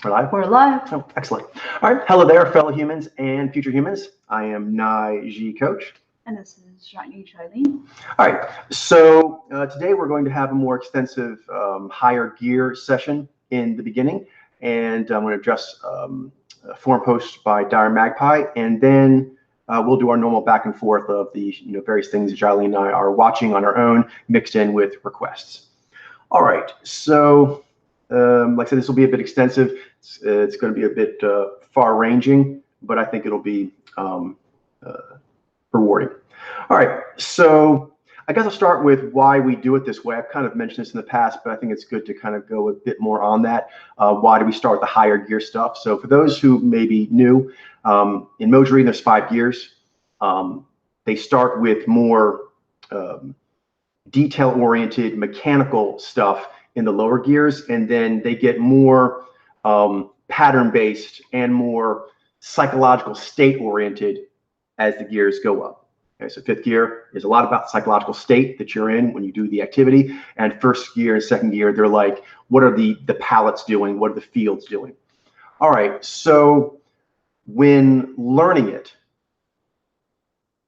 We're live? We're live. Oh, excellent. All right. Hello there, fellow humans and future humans. I am Nai Coach. And this is Charlene. All right. So today we're going to have a more extensive higher gear session in the beginning. And I'm going to address a forum post by Dire Magpie. And then we'll do our normal back and forth of the various things that Charlene and I are watching on our own, mixed in with requests. All right. So like I said, this will be a bit extensive. It's going to be a bit far-ranging, but I think it'll be rewarding. All right, so I guess I'll start with why we do it this way. I've kind of mentioned this in the past, but I think it's good to kind of go a bit more on that. Why do we start with the higher gear stuff? So for those who may be new, in Moj reading, there's 5 gears. They start with more detail-oriented mechanical stuff in the lower gears, and then they get more pattern-based and more psychological state-oriented as the gears go up. Okay, so 5th gear is a lot about psychological state that you're in when you do the activity, and 1st gear and 2nd gear, they're like, what are the palettes doing? What are the fields doing? All right, so when learning it,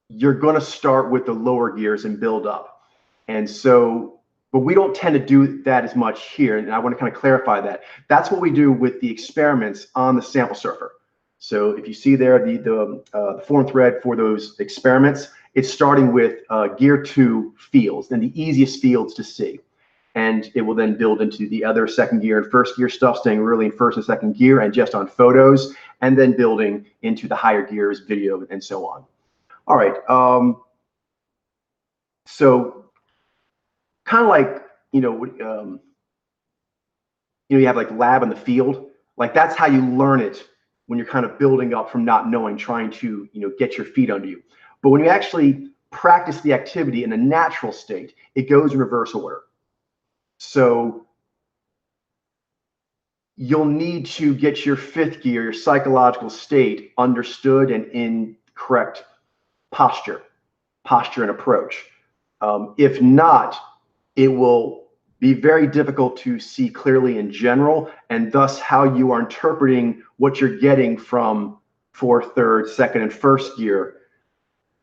you're going to start with the lower gears and build up. And so, but we don't tend to do that as much here, and I want to kind of clarify that. That's what we do with the experiments on the sample surfer. So if you see there the forum thread for those experiments, it's starting with gear 2 fields, and the easiest fields to see. And it will then build into the other 2nd gear and 1st gear stuff, staying really in 1st and 2nd gear and just on photos, and then building into the higher gears, video, and so on. All right, so kind of like, you have like lab in the field, like that's how you learn it when you're kind of building up from not knowing, trying to, get your feet under you. But when you actually practice the activity in a natural state, it goes in reverse order. So you'll need to get your 5th gear, your psychological state, understood and in correct posture and approach. If not, it will be very difficult to see clearly in general, and thus how you are interpreting what you're getting from 4th, 3rd, 2nd, and 1st gear.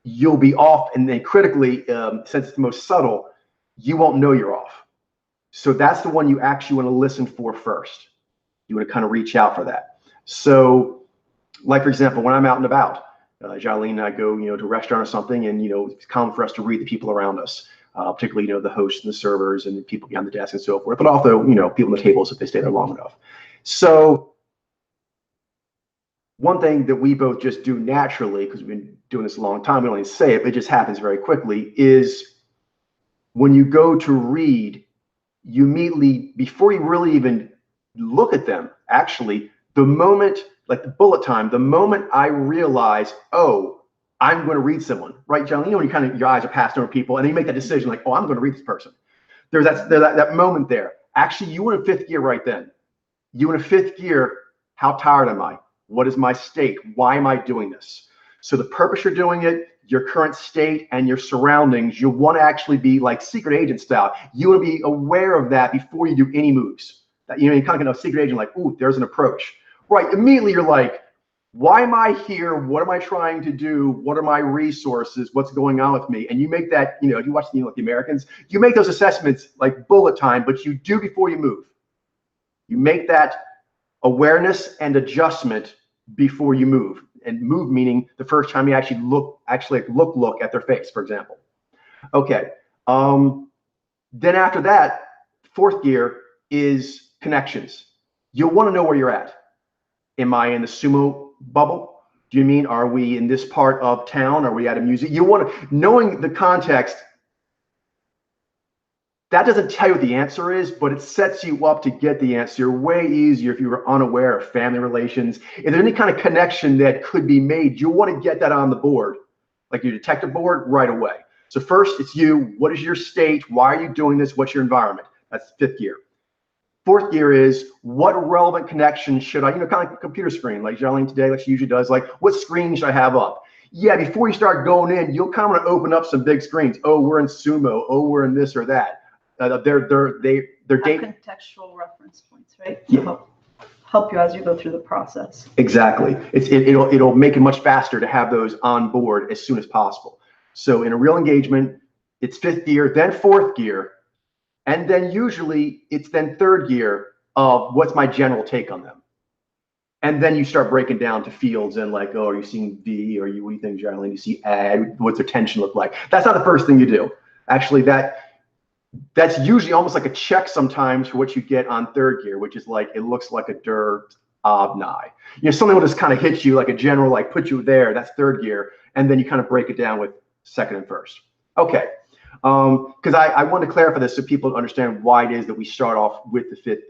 You'll be off, and then critically, since it's the most subtle, you won't know you're off. So that's the one you actually want to listen for first. You want to kind of reach out for that. So, like for example, when I'm out and about, Jolene and I go, to a restaurant or something, and it's common for us to read the people around us. Particularly, the hosts and the servers and the people behind the desk and so forth, but also, people on the tables if they stay there long enough. So one thing that we both just do naturally, because we've been doing this a long time, we don't even say it, but it just happens very quickly, is when you go to read, you immediately, before you really even look at them, actually, the moment, like the bullet time, the moment I realize, oh, I'm going to read someone, right, John? When you kind of, your eyes are passed over people, and then you make that decision like, oh, I'm going to read this person. There's that moment there. Actually, you were in 5th gear right then. You were in 5th gear. How tired am I? What is my state? Why am I doing this? So the purpose you're doing it, your current state, and your surroundings, you want to actually be like secret agent style. You want to be aware of that before you do any moves. That, you kind of get a secret agent like, ooh, there's an approach. Right, immediately you're like, why am I here? What am I trying to do? What are my resources? What's going on with me? And you make that, if you watch like the Americans, you make those assessments like bullet time, but you do before you move. You make that awareness and adjustment before you move. And move meaning the first time you actually look at their face, for example. Okay. Then after that, 4th gear is connections. You'll want to know where you're at. Am I in the sumo bubble? Do you mean, are we in this part of town? Are we at a museum? You want to, knowing the context, that doesn't tell you what the answer is, but it sets you up to get the answer way easier if you were unaware of family relations. If there's any kind of connection that could be made, you want to get that on the board, like your detective board, right away. So first, it's you. What is your state? Why are you doing this? What's your environment? That's 5th gear. 4th gear is, what relevant connection should I, kind of like a computer screen, like Jolene today, like she usually does, like what screen should I have up? Yeah, before you start going in, you'll kind of want to open up some big screens. Oh, we're in sumo. Oh, we're in this or that. They're contextual reference points, right? Yeah. help you as you go through the process. Exactly. It'll make it much faster to have those on board as soon as possible. So in a real engagement, it's fifth gear, then fourth gear, and then usually it's then third gear of what's my general take on them. And then you start breaking down to fields and like, oh, are you seeing V? Or what do you think, Geraldine? You see add? What's their tension look like? That's not the first thing you do. Actually, that's usually almost like a check sometimes for what you get on third gear, which is like, it looks like a dir obni. Something will just kind of hit you like a general, like put you there. That's third gear. And then you kind of break it down with second and first. Okay. Because I want to clarify this so people understand why it is that we start off with the fifth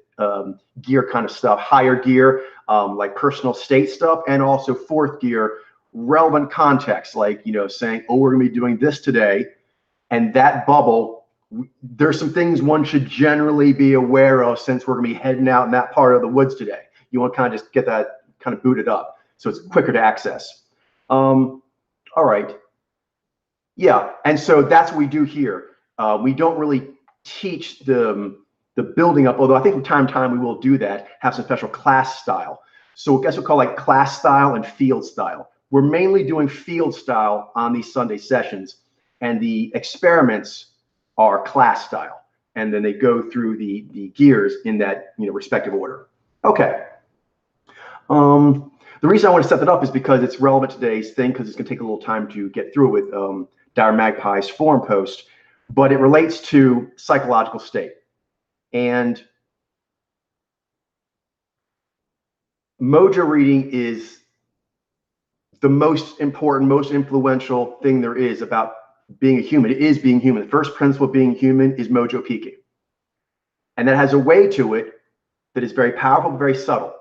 gear kind of stuff, higher gear, like personal state stuff, and also fourth gear, relevant context, like, saying, oh, we're going to be doing this today. And that bubble, there's some things one should generally be aware of since we're going to be heading out in that part of the woods today. You want to kind of just get that kind of booted up so it's quicker to access. All right. Yeah, and so that's what we do here. We don't really teach the building up, although I think from time to time we will do that, have some special class style. So I guess we'll call like class style and field style. We're mainly doing field style on these Sunday sessions, and the experiments are class style. And then they go through the gears in that respective order. Okay. The reason I want to set that up is because it's relevant to today's thing, because it's going to take a little time to get through with Dire Magpie's forum post, but it relates to psychological state. And mojo reading is the most important, most influential thing there is about being a human. It is being human. The first principle of being human is mojo peaking. And that has a way to it that is very powerful, very subtle.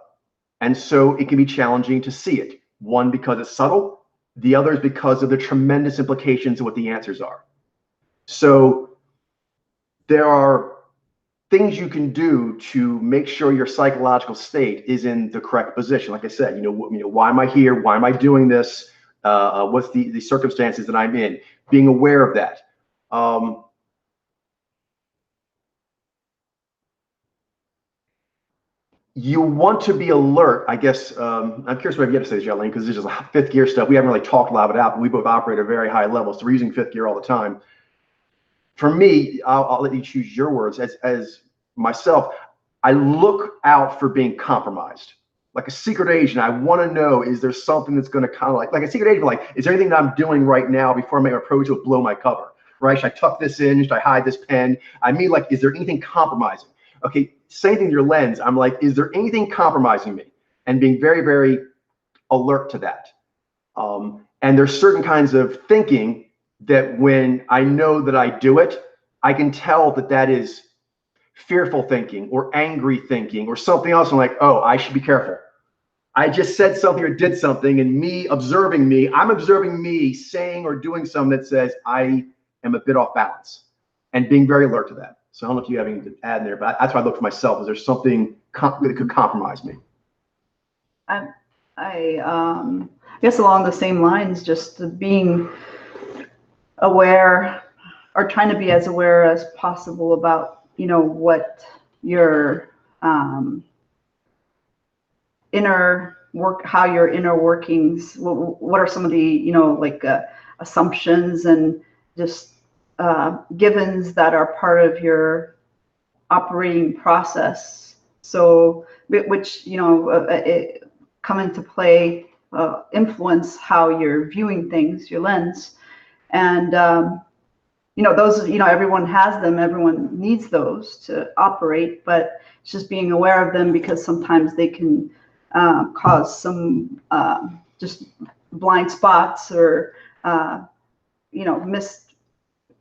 And so it can be challenging to see it. One, because it's subtle. The other is because of the tremendous implications of what the answers are. So there are things you can do to make sure your psychological state is in the correct position. Like I said, why am I here? Why am I doing this? What's the circumstances that I'm in? Being aware of that. You want to be alert, I guess. I'm curious what you have to say, Geraldine, because this is just fifth gear stuff. We haven't really talked a lot about it out, but we both operate at very high levels. So we're using fifth gear all the time. For me, I'll let you choose your words. As myself, I look out for being compromised. Like a secret agent, I want to know, is there something that's going to kind of like a secret agent, like, is there anything that I'm doing right now before I make my approach will blow my cover, right? Should I tuck this in? Should I hide this pen? I mean, like, is there anything compromising? Okay, same thing with your lens. I'm like, is there anything compromising me? And being very, very alert to that. And there's certain kinds of thinking that when I know that I do it, I can tell that that is fearful thinking or angry thinking or something else. I'm like, oh, I should be careful. I just said something or did something, and I'm observing me saying or doing something that says I am a bit off balance, and being very alert to that. So I don't know if you have anything to add in there, but that's why I look for myself. Is there something that could compromise me? I guess along the same lines, just being aware, or trying to be as aware as possible about, what your inner work, how your inner workings, what are some of the, assumptions and just givens that are part of your operating process. So, which, come into play, influence how you're viewing things, your lens. And, those, everyone has them, everyone needs those to operate, but it's just being aware of them, because sometimes they can cause some just blind spots or,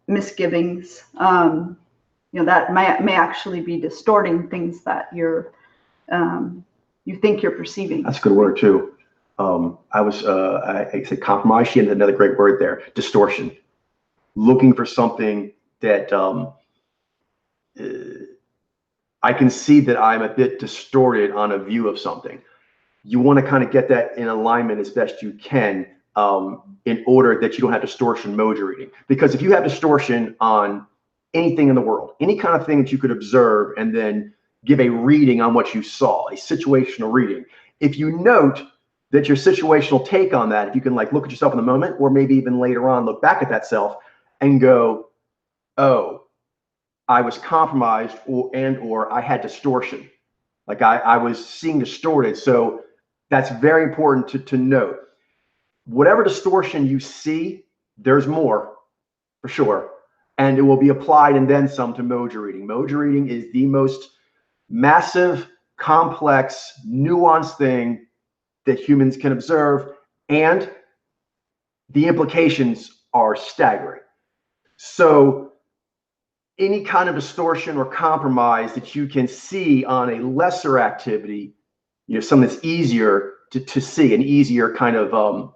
misgivings. That may actually be distorting things that you think you're perceiving. That's a good word too. I said compromise. She had another great word there, distortion. Looking for something that I can see that I'm a bit distorted on a view of something. You want to kind of get that in alignment as best you can, in order that you don't have distortion mojo reading. Because if you have distortion on anything in the world, any kind of thing that you could observe, and then give a reading on what you saw, a situational reading. If you note that your situational take on that, if you can like look at yourself in the moment, or maybe even later on look back at that self and go, oh, I was compromised, or I had distortion. Like I was seeing distorted. So that's very important to note. Whatever distortion you see, there's more for sure. And it will be applied and then some to Mojo reading. Mojo reading is the most massive, complex, nuanced thing that humans can observe, and the implications are staggering. So any kind of distortion or compromise that you can see on a lesser activity, something that's easier to see, an easier kind of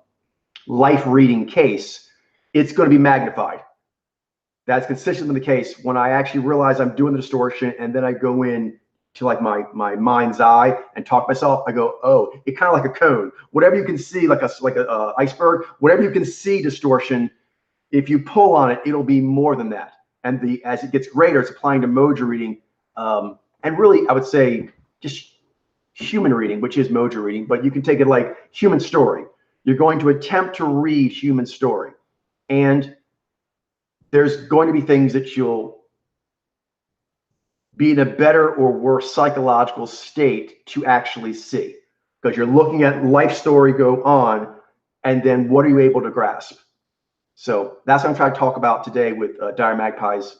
life reading case, it's going to be magnified. That's consistently the case when I actually realize I'm doing the distortion, and then I go in to like my mind's eye and talk to myself. I go, oh, it kind of like a cone. Whatever you can see, like a iceberg, whatever you can see distortion, if you pull on it, it'll be more than that. And as it gets greater, it's applying to Mojo reading, and really, I would say just human reading, which is Mojo reading, but you can take it like human story. You're going to attempt to read human story, and there's going to be things that you'll be in a better or worse psychological state to actually see, because you're looking at life story go on, and then what are you able to grasp? So that's what I'm trying to talk about today with Dire Magpie's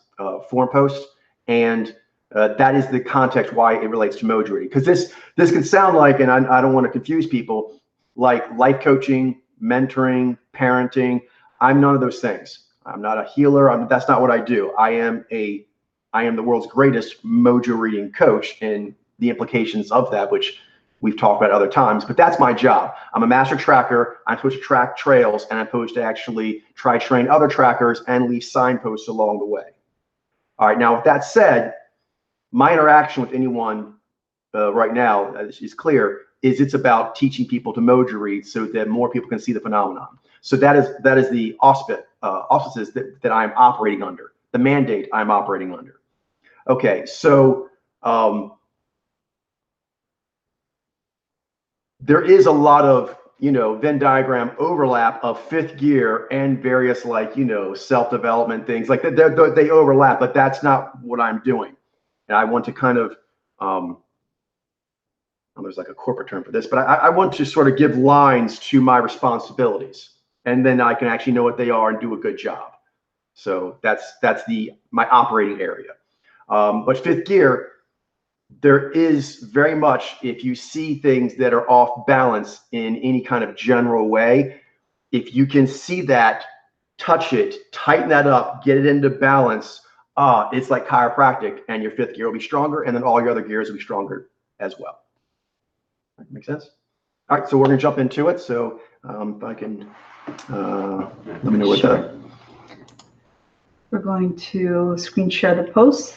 forum post, and that is the context why it relates to Mojo reading. Because this can sound like, and I don't want to confuse people, like life coaching, mentoring, parenting. I'm none of those things. I'm not a healer. That's not what I do. I am the world's greatest Mojo reading coach, and the implications of that, which we've talked about other times, but that's my job. I'm a master tracker. I'm supposed to track trails, and I'm supposed to actually try train other trackers and leave signposts along the way. All right, now with that said, my interaction with anyone right now is clear, it's about teaching people to Mojo read so that more people can see the phenomenon. So that is the auspices that I'm operating under, the mandate I'm operating under. Okay, so there is a lot of Venn diagram overlap of fifth gear and various self-development things like that. They overlap, but that's not what I'm doing. And I want to kind of there's like a corporate term for this, but I want to sort of give lines to my responsibilities, and then I can actually know what they are and do a good job. So that's my operating area. But fifth gear, there is very much, if you see things that are off balance in any kind of general way, if you can see that, touch it, tighten that up, get it into balance, it's like chiropractic, and your fifth gear will be stronger, and then all your other gears will be stronger as well. Make sense? All right, so we're going to jump into it. So if I can, let me know what Sure. We're going to screen share the post.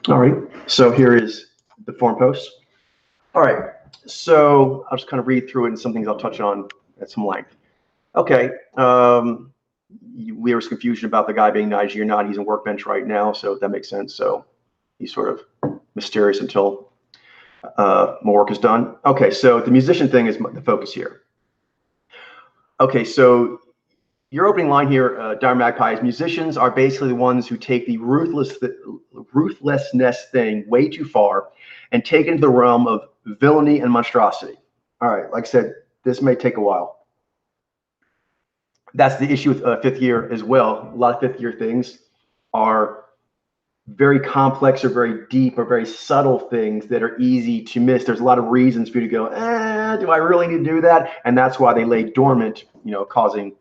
All right, so here is the forum post. All right, so I'll just kind of read through it, and some things I'll touch on at some length. Okay, there was confusion about the guy being Nige or not. He's in Workbench right now, so that makes sense. So he's sort of mysterious until more work is done. Okay, so the musician thing is the focus here. Okay, so your opening line here, Dire Magpie, is musicians are basically the ones who take the ruthlessness thing way too far and take it into the realm of villainy and monstrosity. All right, like I said, this may take a while. That's the issue with fifth gear as well. A lot of fifth gear things are very complex or very deep or very subtle things that are easy to miss. There's a lot of reasons for you to go, do I really need to do that? And that's why they lay dormant, causing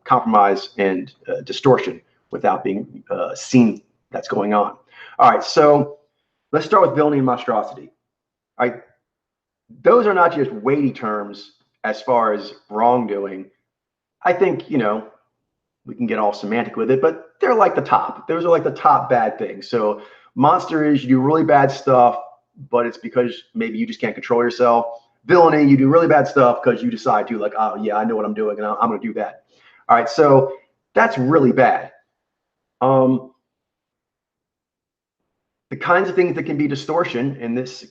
compromise and distortion without being seen that's going on. All right, so let's start with villainy and monstrosity. All right, those are not just weighty terms as far as wrongdoing. I think, we can get all semantic with it, but they're like the top. Those are like the top bad things. So monster is you do really bad stuff, but it's because maybe you just can't control yourself. Villainy, you do really bad stuff because you decide to, like, oh yeah, I know what I'm doing, and I'm going to do that. All right, so that's really bad. Um, the kinds of things that can be distortion in this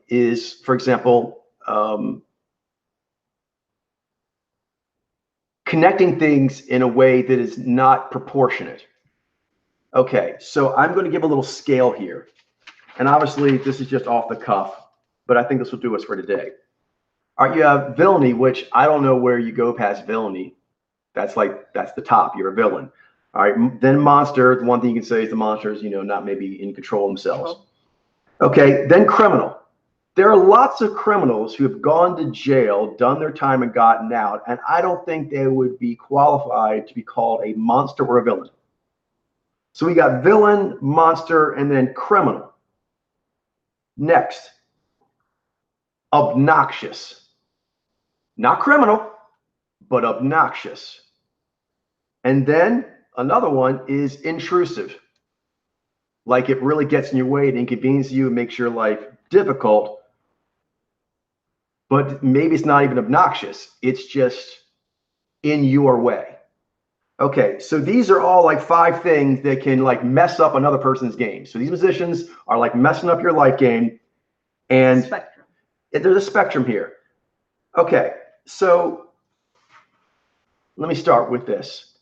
is, for example, connecting things in a way that is not proportionate. Okay, so I'm going to give a little scale here. And obviously, this is just off the cuff, but I think this will do us for today. All right, you have villainy, which I don't know where you go past villainy. That's the top. You're a villain. All right, then monster. The one thing you can say is the monsters, not maybe in control themselves. Okay, then criminal. There are lots of criminals who have gone to jail, done their time, and gotten out, and I don't think they would be qualified to be called a monster or a villain. So we got villain, monster, and then criminal. Next, obnoxious. Not criminal, but obnoxious. And then another one is intrusive. Like it really gets in your way, it inconveniences you, it makes your life difficult. But maybe it's not even obnoxious. It's just in your way. Okay, so these are all like 5 things that can like mess up another person's game. So these musicians are like messing up your life game. And Spectrum. There's a spectrum here. Okay, so let me start with this.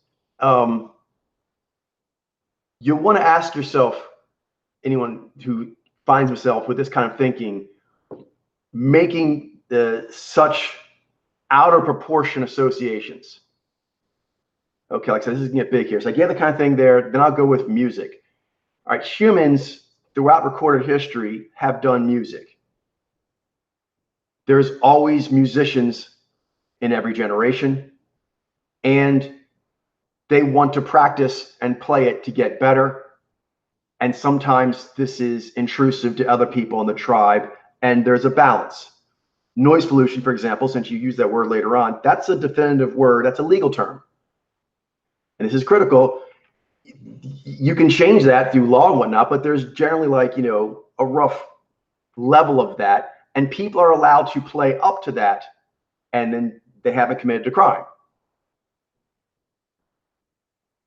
You want to ask yourself, anyone who finds himself with this kind of thinking, making such out of proportion associations. Okay, like I said, this is gonna get big here. So like, yeah, the kind of thing there. Then I'll go with music. All right, humans throughout recorded history have done music. There's always musicians in every generation, and they want to practice and play it to get better. And sometimes this is intrusive to other people in the tribe, and there's a balance. Noise pollution, for example, since you use that word later on, that's a definitive word, that's a legal term. And this is critical. You can change that through law and whatnot, but there's generally like, a rough level of that. And people are allowed to play up to that, and then they haven't committed a crime.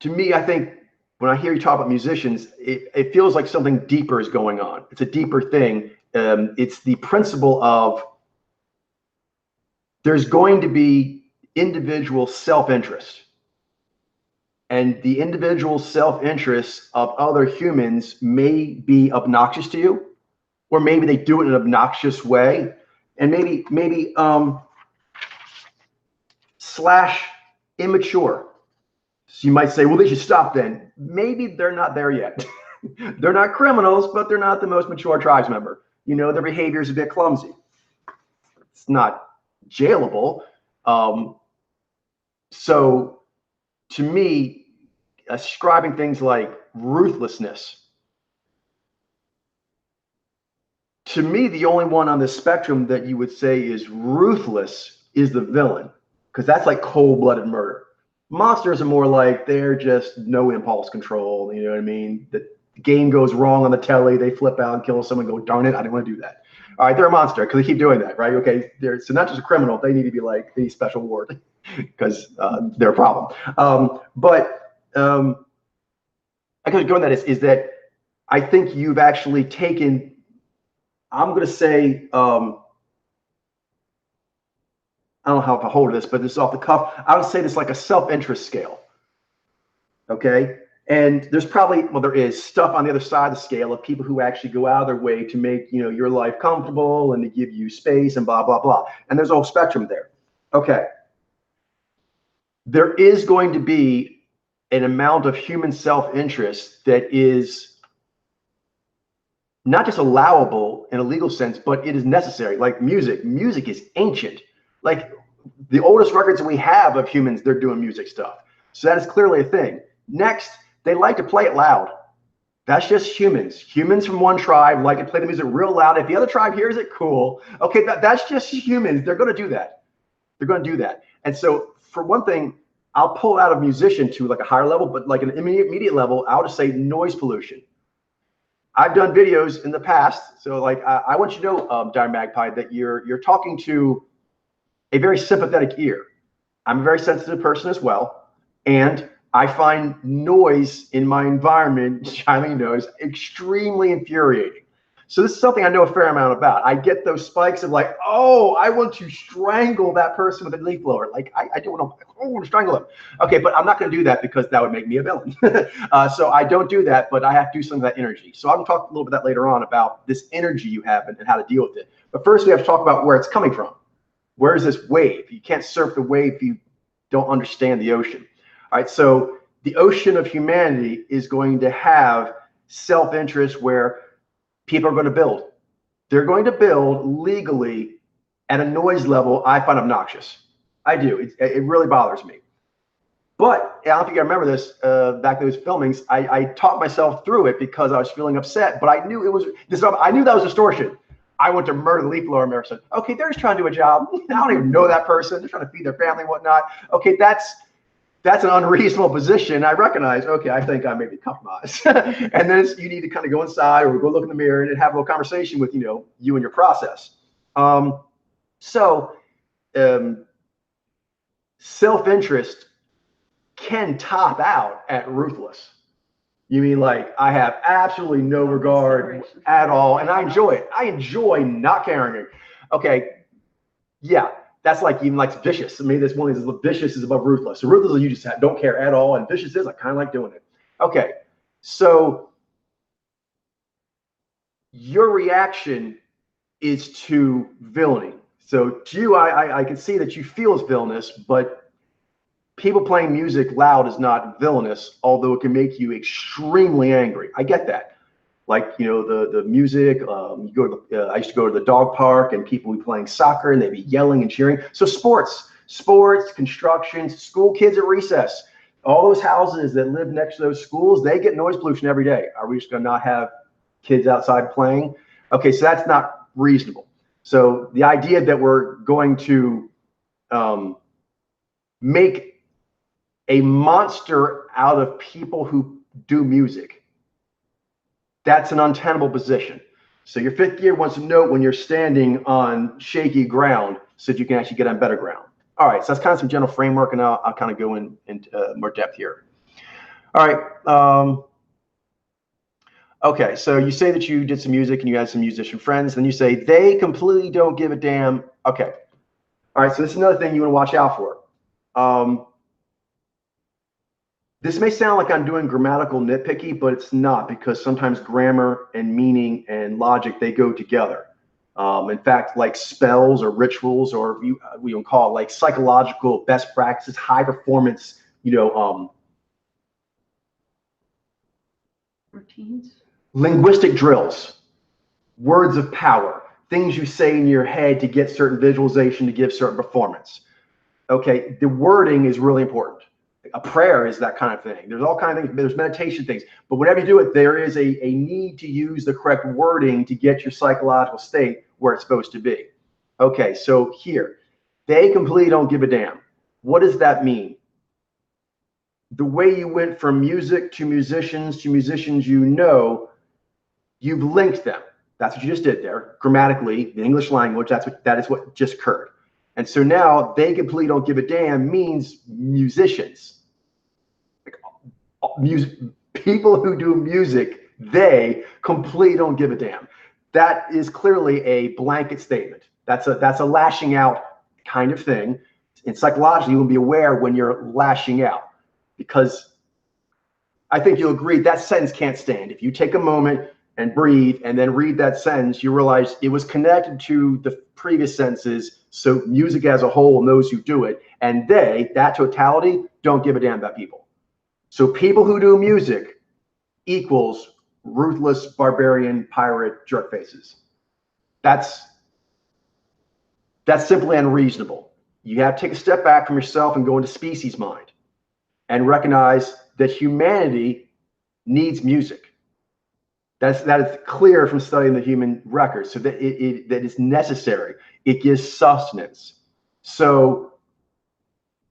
To me, I think when I hear you talk about musicians, it feels like something deeper is going on. It's a deeper thing. It's the principle of there's going to be individual self-interest. And the individual self-interest of other humans may be obnoxious to you, or maybe they do it in an obnoxious way, and maybe slash immature. So you might say, well, they should stop then. Maybe they're not there yet. They're not criminals, but they're not the most mature tribes member. Their behavior is a bit clumsy. It's not jailable. So to me, ascribing things like ruthlessness, to me, the only one on the spectrum that you would say is ruthless is the villain, because that's like cold-blooded murder. Monsters are more like they're just no impulse control. You know what I mean? The game goes wrong on the telly, they flip out and kill someone, go, darn it, I didn't want to do that. All right, they're a monster because they keep doing that, right? Okay, so not just a criminal, they need to be like the special ward because they're a problem. I could go on that is that I think you've actually taken, I'm going to say, I don't know how to hold this, but this is off the cuff. I would say this like a self-interest scale. Okay. And there's probably, well, there is stuff on the other side of the scale of people who actually go out of their way to make, your life comfortable and to give you space and blah, blah, blah. And there's a whole spectrum there. Okay. There is going to be an amount of human self-interest that is not just allowable in a legal sense, but it is necessary. Like music. Music is ancient. Like the oldest records we have of humans, they're doing music stuff. So that is clearly a thing. Next, they like to play it loud. That's just humans. Humans from one tribe like to play the music real loud. If the other tribe hears it, cool. Okay, that's just humans. They're going to do that. They're going to do that. And so for one thing, I'll pull out a musician to like a higher level, but like an immediate level, I'll just say noise pollution. I've done videos in the past. So like, I want you to know, Dire Magpie, that you're talking to a very sympathetic ear. I'm a very sensitive person as well. And I find noise in my environment, Shailene knows, extremely infuriating. So this is something I know a fair amount about. I get those spikes of like, oh, I want to strangle that person with a leaf blower. Like I don't want to, I want to strangle him. Okay, but I'm not going to do that because that would make me a villain. So I don't do that, but I have to do some of that energy. So I'm going to talk a little bit that later on about this energy you have and how to deal with it. But first we have to talk about where it's coming from. Where is this wave? You can't surf the wave if you don't understand the ocean. All right, so the ocean of humanity is going to have self-interest where people are going to build. They're going to build legally at a noise level I find obnoxious. I do. It really bothers me. But I don't think I remember this back in those filmings. I taught myself through it because I was feeling upset. But I knew it was this. I knew that was distortion. I went to murder the leaf blower and said, okay, they're just trying to do a job. I don't even know that person. They're trying to feed their family and whatnot. Okay, that's an unreasonable position. I recognize, okay, I think I may be compromised. And then you need to kind of go inside or go look in the mirror and have a little conversation with, you and your process. Self-interest can top out at ruthless. You mean like I have absolutely no regard at all, and I enjoy it. I enjoy not caring. Okay, yeah, that's like even like vicious. I mean, this one is vicious is above ruthless. So ruthless, you just don't care at all, and vicious is I kind of like doing it. Okay, so your reaction is to villainy. So to you, I can see that you feel as villainous, but people playing music loud is not villainous, although it can make you extremely angry. I get that. Like, the music, you go to I used to go to the dog park and people would be playing soccer and they'd be yelling and cheering. So sports, construction, school kids at recess, all those houses that live next to those schools, they get noise pollution every day. Are we just going to not have kids outside playing? Okay, so that's not reasonable. So the idea that we're going to make a monster out of people who do music, that's an untenable position. So your fifth gear wants to know when you're standing on shaky ground so that you can actually get on better ground. All right, so that's kind of some general framework, and I'll kind of go into more depth here. All right. Okay, so you say that you did some music and you had some musician friends. Then you say they completely don't give a damn. Okay. All right, so this is another thing you want to watch out for. This may sound like I'm doing grammatical nitpicky, but it's not, because sometimes grammar and meaning and logic, they go together. In fact, like spells or rituals, or we don't call it like psychological best practices, high performance, routines, linguistic drills, words of power, things you say in your head to get certain visualization, to give certain performance. Okay, the wording is really important. A prayer is that kind of thing. There's all kinds of things. There's meditation things. But whenever you do it, there is a need to use the correct wording to get your psychological state where it's supposed to be. Okay, so here, they completely don't give a damn. What does that mean? The way you went from music to musicians you've linked them. That's what you just did there. Grammatically, the English language, that is what just occurred. And so now they completely don't give a damn means musicians. People who do music, they completely don't give a damn. That is clearly a blanket statement. That's a lashing out kind of thing. And psychologically, you will be aware when you're lashing out, because I think you'll agree that sentence can't stand. If you take a moment and breathe and then read that sentence, you realize it was connected to the previous sentences. So music as a whole knows who do it, and that totality, don't give a damn about people. So people who do music equals ruthless, barbarian, pirate, jerk faces. That's simply unreasonable. You have to take a step back from yourself and go into species mind and recognize that humanity needs music. That is clear from studying the human record. So that that is necessary. It gives sustenance. So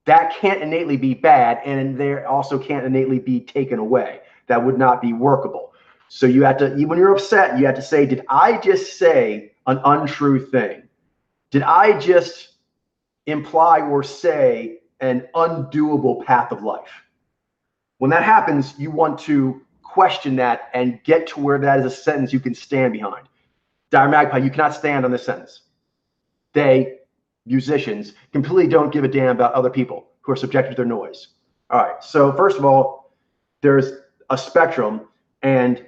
that can't innately be bad, and there also can't innately be taken away. That would not be workable. So you have to, when you're upset, you have to say, did I just say an untrue thing? Did I just imply or say an undoable path of life? When that happens, you want to question that and get to where that is a sentence you can stand behind. Dire Magpie, you cannot stand on this sentence. They, musicians, completely don't give a damn about other people who are subjected to their noise. All right, so first of all, there's a spectrum, and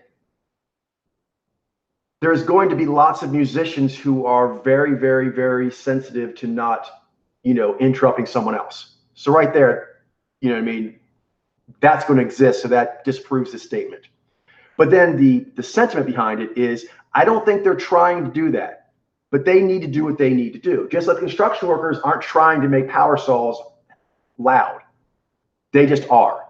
there's going to be lots of musicians who are very, very, very sensitive to not, interrupting someone else. So right there, you know what I mean? That's going to exist, so that disproves the statement. But then the sentiment behind it is, I don't think they're trying to do that, but they need to do what they need to do. Just like construction workers aren't trying to make power saws loud. They just are.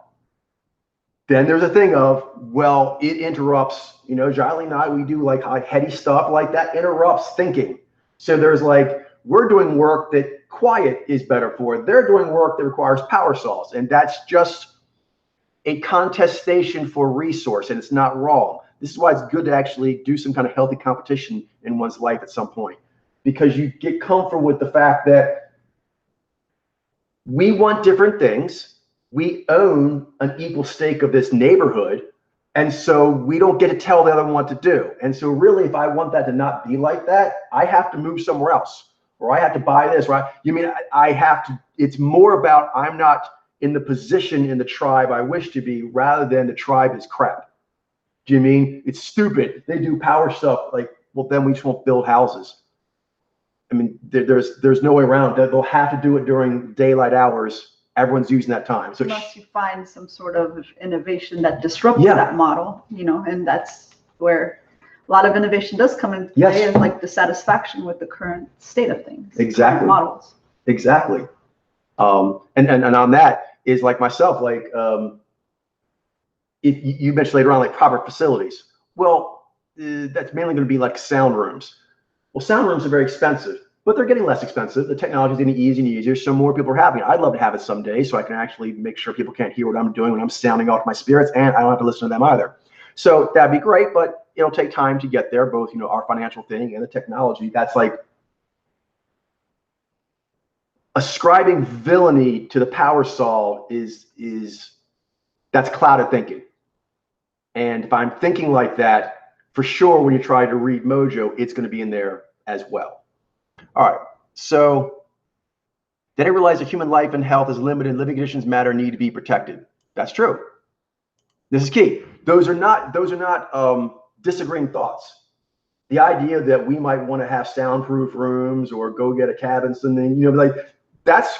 Then there's a thing of, well, it interrupts, Jiley and I, we do like heady stuff like that interrupts thinking. So there's like, we're doing work that quiet is better for. They're doing work that requires power saws. And that's just a contestation for resource, and it's not wrong. This is why it's good to actually do some kind of healthy competition in one's life at some point, because you get comfortable with the fact that we want different things. We own an equal stake of this neighborhood, and so we don't get to tell the other one what to do. And so really, if I want that to not be like that, I have to move somewhere else, or I have to buy this, right? I have to, it's more about I'm not in the position in the tribe I wish to be, rather than the tribe is crap. Do you mean it's stupid? They do power stuff, like, well, then we just won't build houses. I mean, there's no way around that. They'll have to do it during daylight hours. Everyone's using that time. So unless you find some sort of innovation that disrupts that model, and that's where a lot of innovation does come into play, is like dissatisfaction with the current state of things. Exactly. Models. Exactly. And on that is like myself, like if you mentioned later on, like proper facilities. Well, that's mainly going to be like sound rooms. Well, sound rooms are very expensive, but they're getting less expensive. The technology is getting easier and easier, so more people are having it. I'd love to have it someday, so I can actually make sure people can't hear what I'm doing when I'm sounding off my spirits, and I don't have to listen to them either. So that'd be great, but it'll take time to get there, both our financial thing and the technology. That's like ascribing villainy to the power saw is that's clouded thinking. And if I'm thinking like that, for sure, when you try to read Mojo, it's going to be in there as well. All right. So then I realized that human life and health is limited. Living conditions matter, need to be protected. That's true. This is key. Those are not disagreeing thoughts. The idea that we might want to have soundproof rooms or go get a cabin, something, like that's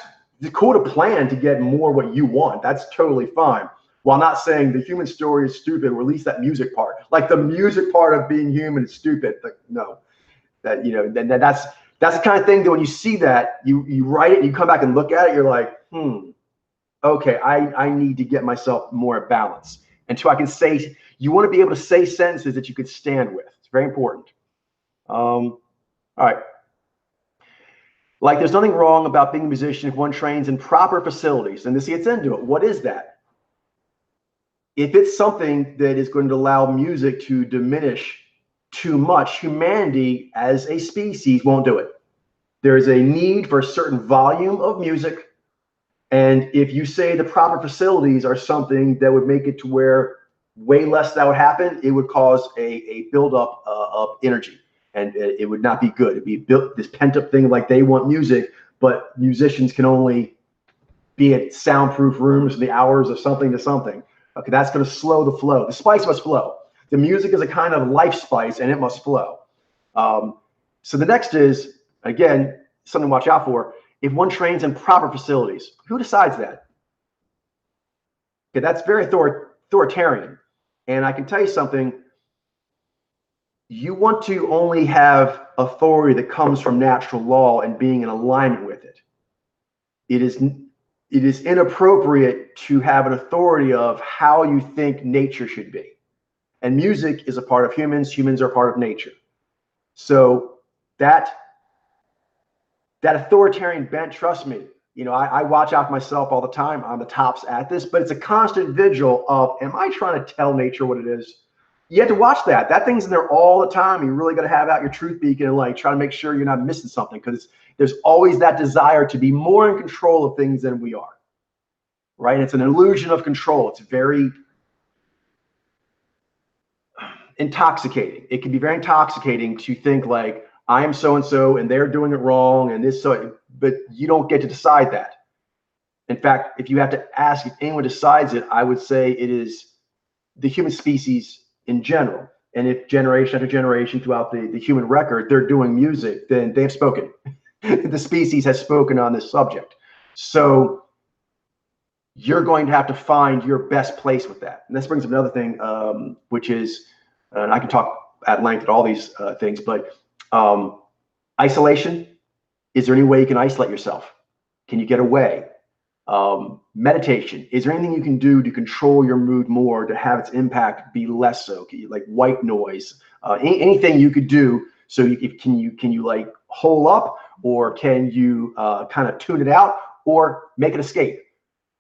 cool to plan to get more what you want. That's totally fine. While not saying the human story is stupid, or at least that music part. Like the music part of being human is stupid. Like, no, that's the kind of thing that when you see that, you write it and you come back and look at it, you're like, okay, I need to get myself more at balance. And so I can say, you want to be able to say sentences that you can stand with. It's very important. All right. Like there's nothing wrong about being a musician if one trains in proper facilities. And this gets into it. What is that? If it's something that is going to allow music to diminish too much, humanity as a species won't do it. There's a need for a certain volume of music. And if you say the proper facilities are something that would make it to where way less that would happen, it would cause a buildup of energy. And it would not be good. It'd be built this pent up thing, like they want music, but musicians can only be at soundproof rooms for the hours of something to something. Okay, that's going to slow the flow. The spice must flow. The music is a kind of life spice, and it must flow. So the next is, again, something to watch out for. If one trains in proper facilities, who decides that? Okay, that's very authoritarian. And I can tell you something. You want to only have authority that comes from natural law and being in alignment with it. It is inappropriate to have an authority of how you think nature should be. And music is a part of humans. Humans are a part of nature. So that authoritarian bent, trust me, I watch out for myself all the time. I'm the tops at this, but it's a constant vigil of, am I trying to tell nature what it is? You have to watch that. That thing's in there all the time. You really got to have out your truth beacon and like try to make sure you're not missing something, because there's always that desire to be more in control of things than we are. right? It's an illusion of control. It's very intoxicating. It can be very intoxicating to think like, I am so-and-so and they're doing it wrong and this, so, but you don't get to decide that. In fact, if you have to ask if anyone decides it, I would say it is the human species in general. And if generation after generation throughout the human record, they're doing music, then they've spoken. The species has spoken on this subject. So you're going to have to find your best place with that. And this brings up another thing, which is, and I can talk at length at all these things, but isolation. Is there any way you can isolate yourself? Can you get away? Meditation. Is there anything you can do to control your mood more, to have its impact be less so? Like white noise, anything you could do. So can you like hole up, or can you kind of tune it out, or make an escape?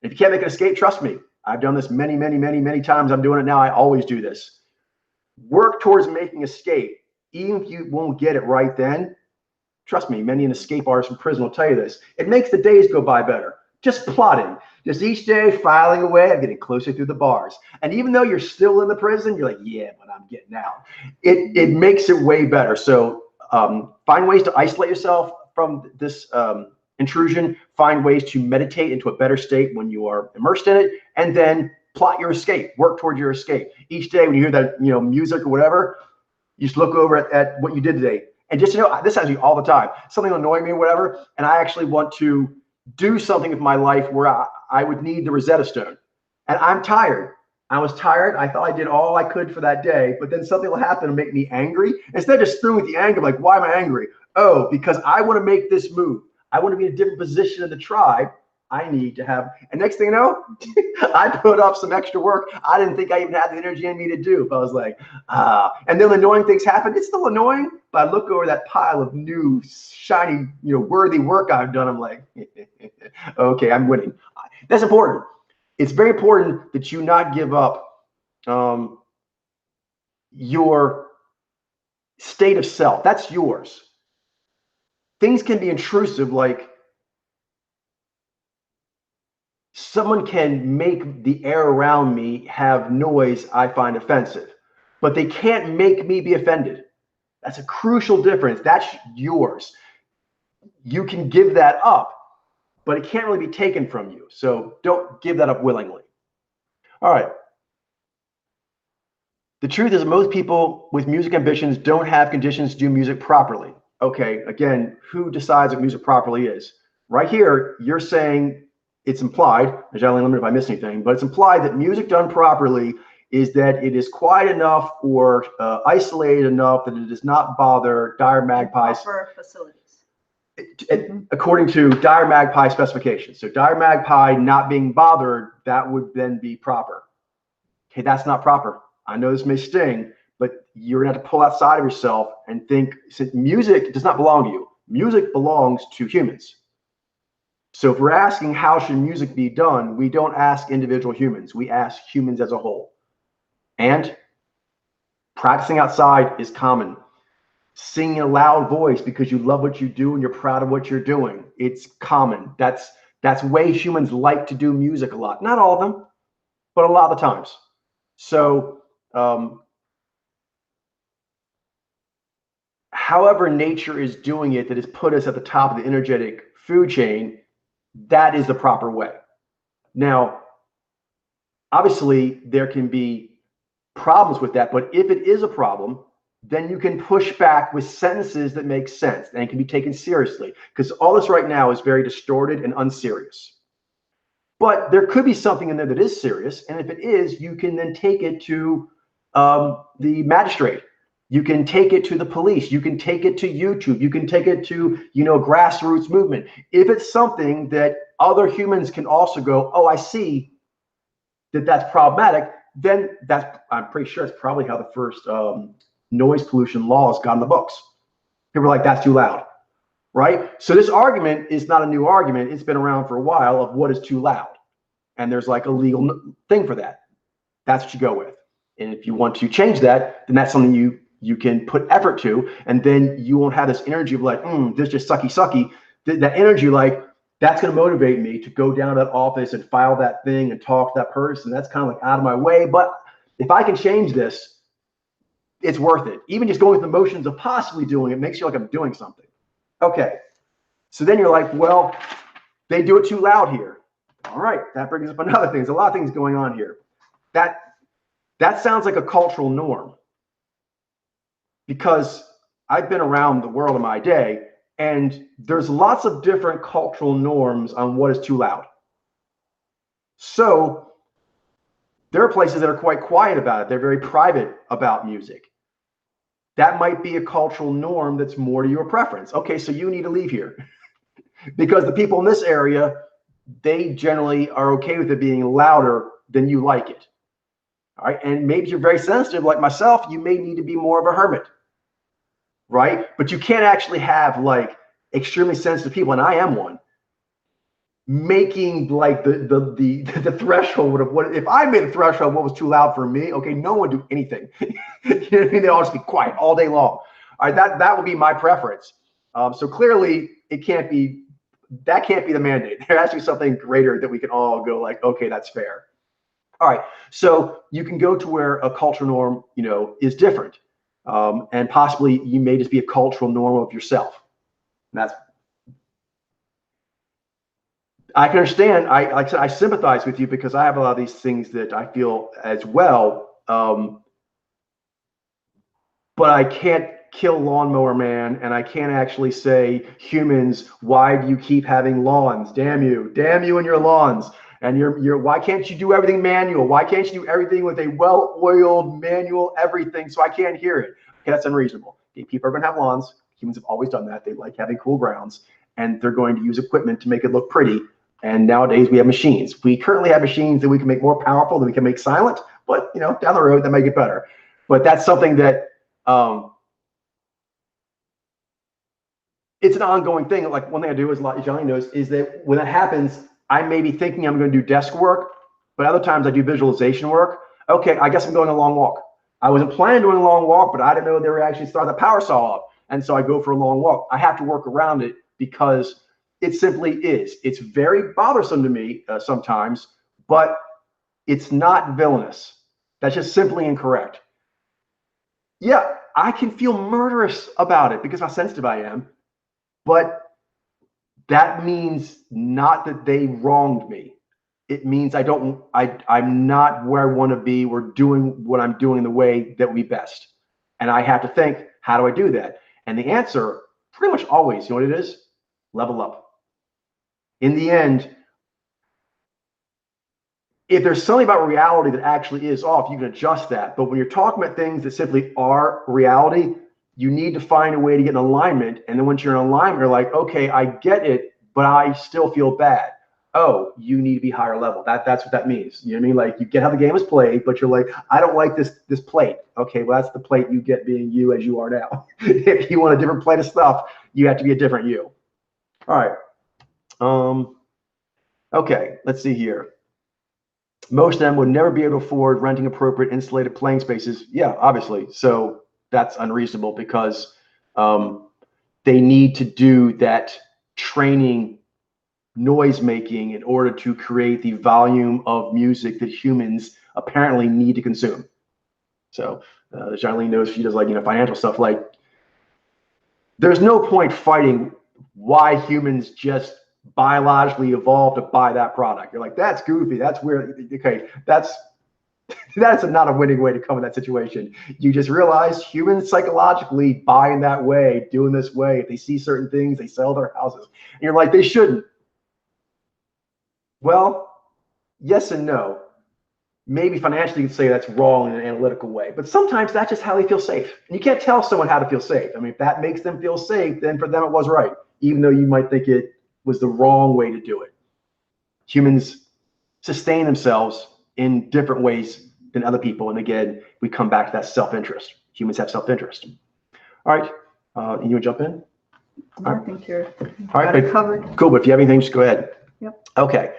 If you can't make an escape, trust me, I've done this many times. I'm doing it now. I always do this. Work towards making escape, even if you won't get it right then. Trust me, many an escape artist from prison will tell you this. It makes the days go by better. Just plotting, just each day filing away, I'm getting closer through the bars. And even though you're still in the prison, you're like, yeah, but I'm getting out. It makes it way better. So find ways to isolate yourself from this intrusion. Find ways to meditate into a better state when you are immersed in it, and then plot your escape. Work towards your escape. Each day when you hear that music or whatever, you just look over at what you did today. And just to know, this happens to me all the time. Something will annoy me or whatever, and I actually want to do something with my life where I would need the Rosetta Stone. And I'm tired. I was tired. I thought I did all I could for that day, but then something will happen and make me angry. Instead of just through with the anger, like, why am I angry? Oh, because I want to make this move. I want to be in a different position in the tribe. I need to have, and next thing you know, I put up some extra work I didn't think I even had the energy in me to do. But I was like, and then annoying things happen. It's still annoying, but I look over that pile of new, shiny, worthy work I've done. I'm like, okay, I'm winning. That's important. It's very important that you not give up your state of self. That's yours. Things can be intrusive, like someone can make the air around me have noise I find offensive, but they can't make me be offended. That's a crucial difference. That's yours. You can give that up, but it can't really be taken from you. So don't give that up willingly. All right. The truth is most people with music ambitions don't have conditions to do music properly. Okay, again, who decides what music properly is? Right here, you're saying, it's implied, as I only limit if I miss anything, but it's implied that music done properly is that it is quiet enough or isolated enough that it does not bother dire magpies. Proper facilities. According to dire magpie specifications. So dire magpie not being bothered, that would then be proper. Okay, that's not proper. I know this may sting, but you're gonna have to pull outside of yourself and think, since music does not belong to you. Music belongs to humans. So if we're asking how should music be done, we don't ask individual humans. We ask humans as a whole. And practicing outside is common. Singing a loud voice because you love what you do and you're proud of what you're doing. It's common. That's way humans like to do music a lot. Not all of them, but a lot of the times. So however nature is doing it that has put us at the top of the energetic food chain, that is the proper way. Now, obviously, there can be problems with that, but if it is a problem, then you can push back with sentences that make sense and can be taken seriously, because all this right now is very distorted and unserious. But there could be something in there that is serious, and if it is, you can then take it to the magistrate. You can take it to the police. You can take it to YouTube. You can take it to, grassroots movement. If it's something that other humans can also go, oh, I see that that's problematic, then I'm pretty sure it's probably how the first noise pollution laws got in the books. People were like, that's too loud, right? So this argument is not a new argument. It's been around for a while of what is too loud. And there's like a legal thing for that. That's what you go with. And if you want to change that, then that's something you can put effort to, and then you won't have this energy of like, this just sucky. That energy like, that's going to motivate me to go down to that office and file that thing and talk to that person. That's kind of like out of my way. But if I can change this, it's worth it. Even just going through the motions of possibly doing it makes you like I'm doing something. Okay. So then you're like, well, they do it too loud here. All right. That brings up another thing. There's a lot of things going on here. That sounds like a cultural norm, because I've been around the world in my day, and there's lots of different cultural norms on what is too loud. So there are places that are quite quiet about it. They're very private about music. That might be a cultural norm that's more to your preference. Okay, so you need to leave here because the people in this area, they generally are okay with it being louder than you like it. All right, and maybe you're very sensitive like myself. You may need to be more of a hermit, right? But you can't actually have like extremely sensitive people, and I am one, making like the threshold of what, if I made a threshold of what was too loud for me, okay, no one would do anything. You know what I mean? They all just be quiet all day long. All right, that would be my preference. So clearly it can't be, that can't be the mandate. There has to be something greater that we can all go like, okay, that's fair. All right, so you can go to where a cultural norm, you know, is different. And possibly you may just be a cultural norm of yourself. And that's, I can understand. Like I said, I sympathize with you because I have a lot of these things that I feel as well. But I can't kill Lawnmower Man, and I can't actually say, humans, why do you keep having lawns? Damn you and your lawns. And why can't you do everything manual? Why can't you do everything with a well-oiled manual everything so I can't hear it? Okay, that's unreasonable. Okay, people are going to have lawns. Humans have always done that. They like having cool grounds, and they're going to use equipment to make it look pretty. And nowadays we have machines. We currently have machines that we can make more powerful, that we can make silent, but you know, down the road that might get better. But that's something that it's an ongoing thing. Like one thing I do, is a lot Johnny knows, is that when that happens, I may be thinking I'm going to do desk work, but other times I do visualization work. Okay, I guess I'm going a long walk. I wasn't planning on doing a long walk, but I didn't know they were actually starting the power saw up. And so I go for a long walk. I have to work around it because it simply is. It's very bothersome to me sometimes, but it's not villainous. That's just simply incorrect. Yeah, I can feel murderous about it because how sensitive I am, but that means not that they wronged me. It means I'm not where I want to be. We're doing what I'm doing the way that we best. And I have to think, how do I do that? And the answer, pretty much always, you know what it is? Level up. In the end, if there's something about reality that actually is off, you can adjust that. But when you're talking about things that simply are reality, you need to find a way to get in alignment. And then once you're in alignment, you're like, okay, I get it, but I still feel bad. Oh, you need to be higher level. That's what that means. You know what I mean? Like, you get how the game is played, but you're like, I don't like this plate. Okay, well, that's the plate you get being you as you are now. If you want a different plate of stuff, you have to be a different you. All right. Okay, let's see here. Most of them would never be able to afford renting appropriate insulated playing spaces. Yeah, obviously. So that's unreasonable because they need to do that training noise making in order to create the volume of music that humans apparently need to consume. So Charlene knows, she does like, you know, financial stuff. Like, there's no point fighting why humans just biologically evolved to buy that product. You're like, that's goofy. That's weird. Okay, that's not a winning way to come in that situation. You just realize humans psychologically buy in that way, doing this way. If they see certain things, they sell their houses. And you're like, they shouldn't. Well, yes and no. Maybe financially you could say that's wrong in an analytical way, but sometimes that's just how they feel safe. And you can't tell someone how to feel safe. I mean, if that makes them feel safe, then for them it was right, even though you might think it was the wrong way to do it. Humans sustain themselves in different ways than other people. And again, we come back to that self-interest. Humans have self-interest. All right. You want to jump in? I think you're all right, covered. Cool. But if you have anything, just go ahead. Yep. Okay.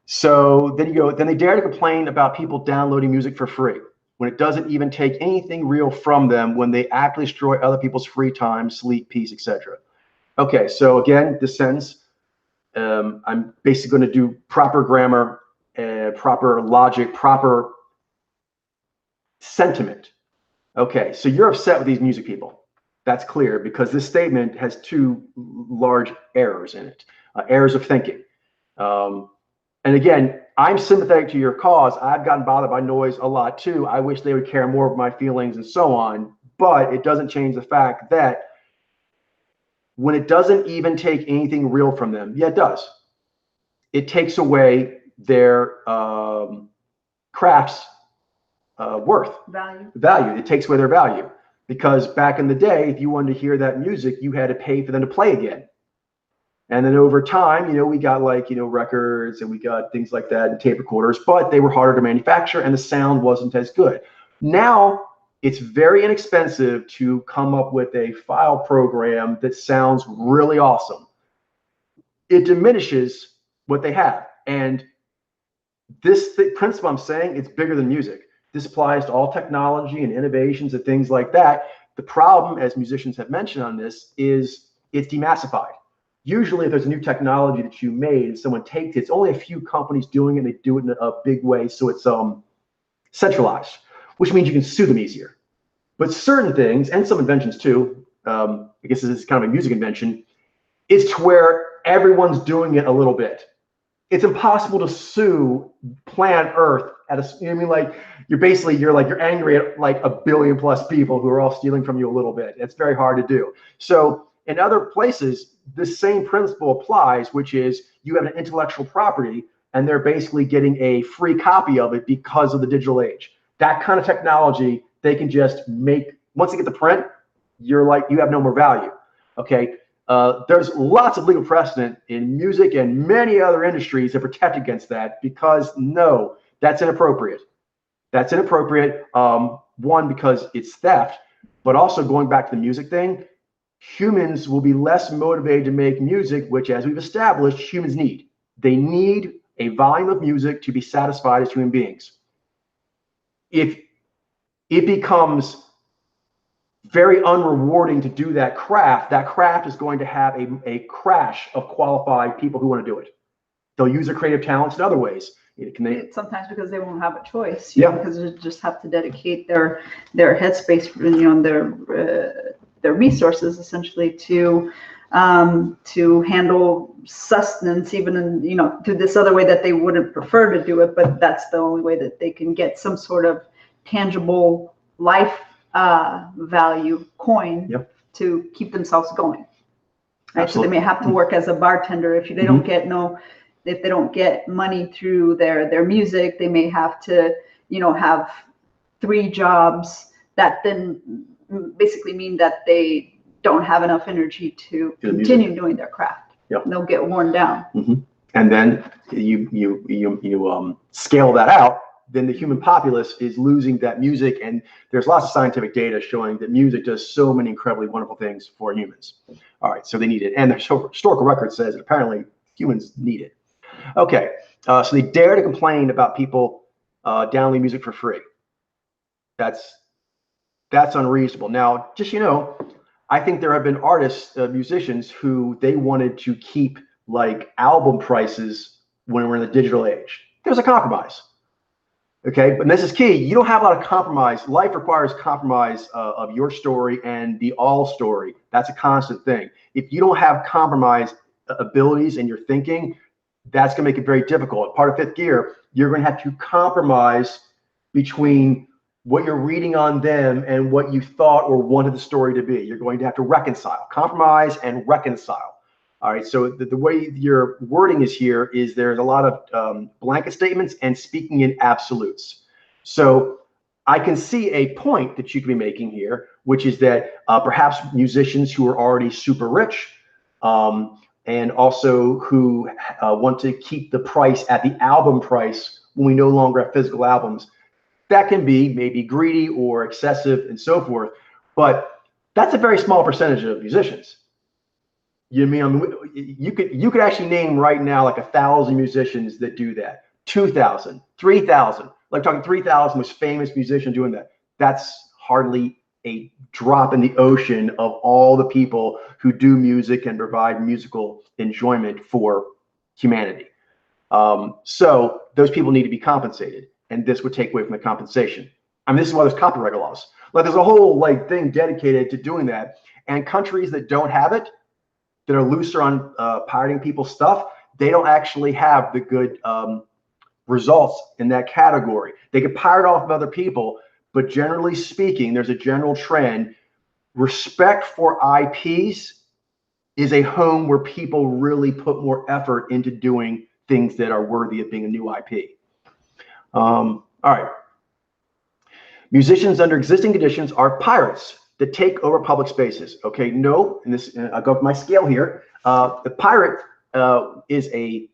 So then you go, then they dare to complain about people downloading music for free when it doesn't even take anything real from them, when they actively destroy other people's free time, sleep, peace, etc. Okay, so again, this sentence, I'm basically going to do proper grammar, proper logic, proper sentiment. Okay, so you're upset with these music people. That's clear because this statement has two large errors in it, errors of thinking. And again, I'm sympathetic to your cause. I've gotten bothered by noise a lot too. I wish they would care more of my feelings and so on, but it doesn't change the fact that when it doesn't even take anything real from them, yeah, it does. It takes away their craft's worth. Value. It takes away their value. Because back in the day, if you wanted to hear that music, you had to pay for them to play again. And then over time, we got like, records and we got things like that and tape recorders, but they were harder to manufacture and the sound wasn't as good. Now it's very inexpensive to come up with a file program that sounds really awesome. It diminishes what they have. And this principle I'm saying, it's bigger than music. This applies to all technology and innovations and things like that. The problem, as musicians have mentioned on this, is it's demassified. Usually if there's a new technology that you made and someone takes it, it's only a few companies doing it and they do it in a big way, so it's centralized, which means you can sue them easier. But certain things, and some inventions too, I guess this is kind of a music invention, it's to where everyone's doing it a little bit. It's impossible to sue planet Earth at a, you know what I mean? Like you're angry at like a billion plus people who are all stealing from you a little bit. It's very hard to do. So in other places, this same principle applies, which is you have an intellectual property and they're basically getting a free copy of it because of the digital age. That kind of technology, they can just make, once they get the print, you're like, you have no more value. Okay. There's lots of legal precedent in music and many other industries that protect against that because no, that's inappropriate. That's inappropriate. One, because it's theft, but also going back to the music thing, humans will be less motivated to make music, which as we've established, humans need. They need a volume of music to be satisfied as human beings. If it becomes very unrewarding to do that craft is going to have a crash of qualified people who want to do it. They'll use their creative talents in other ways. Sometimes because they won't have a choice, because they just have to dedicate their headspace, their resources essentially to handle sustenance, even in through this other way that they wouldn't prefer to do it, but that's the only way that they can get some sort of tangible life value coin to keep themselves going. Right? Absolutely. So they may have to work as a bartender if they don't get if they don't get money through their music. They may have to have 3 jobs that then basically mean that they don't have enough energy to continue doing their craft. They'll get worn down. And then you scale that out, then the human populace is losing that music. And there's lots of scientific data showing that music does so many incredibly wonderful things for humans. All right, so they need it. And the historical record says that apparently humans need it. Okay, so they dare to complain about people downloading music for free. That's unreasonable. Now, just I think there have been artists, musicians who they wanted to keep like album prices when we're in the digital age. There's a compromise. Okay, but this is key. You don't have a lot of compromise. Life requires compromise of your story and the all story. That's a constant thing. If you don't have compromise abilities in your thinking, that's going to make it very difficult. Part of fifth gear, you're going to have to compromise between what you're reading on them and what you thought or wanted the story to be. You're going to have to reconcile, compromise and reconcile. All right, so the way your wording is here is there's a lot of blanket statements and speaking in absolutes. So I can see a point that you could be making here, which is that perhaps musicians who are already super rich and also who want to keep the price at the album price when we no longer have physical albums, that can be maybe greedy or excessive and so forth. But that's a very small percentage of musicians. You know what I mean? You could actually name right now like 1,000 musicians that do that. 2,000, 3,000. Like talking 3,000 most famous musicians doing that. That's hardly a drop in the ocean of all the people who do music and provide musical enjoyment for humanity. So those people need to be compensated, and this would take away from the compensation. I mean, this is why there's copyright laws. Like, there's a whole like thing dedicated to doing that. And countries that don't have it, that are looser on pirating people's stuff, they don't actually have the good results in that category. They can pirate off of other people, but generally speaking, there's a general trend. Respect for IPs is a home where people really put more effort into doing things that are worthy of being a new IP. All right. Musicians under existing conditions are pirates that take over public spaces. Okay, no, and this, I'll go with my scale here. The pirate is a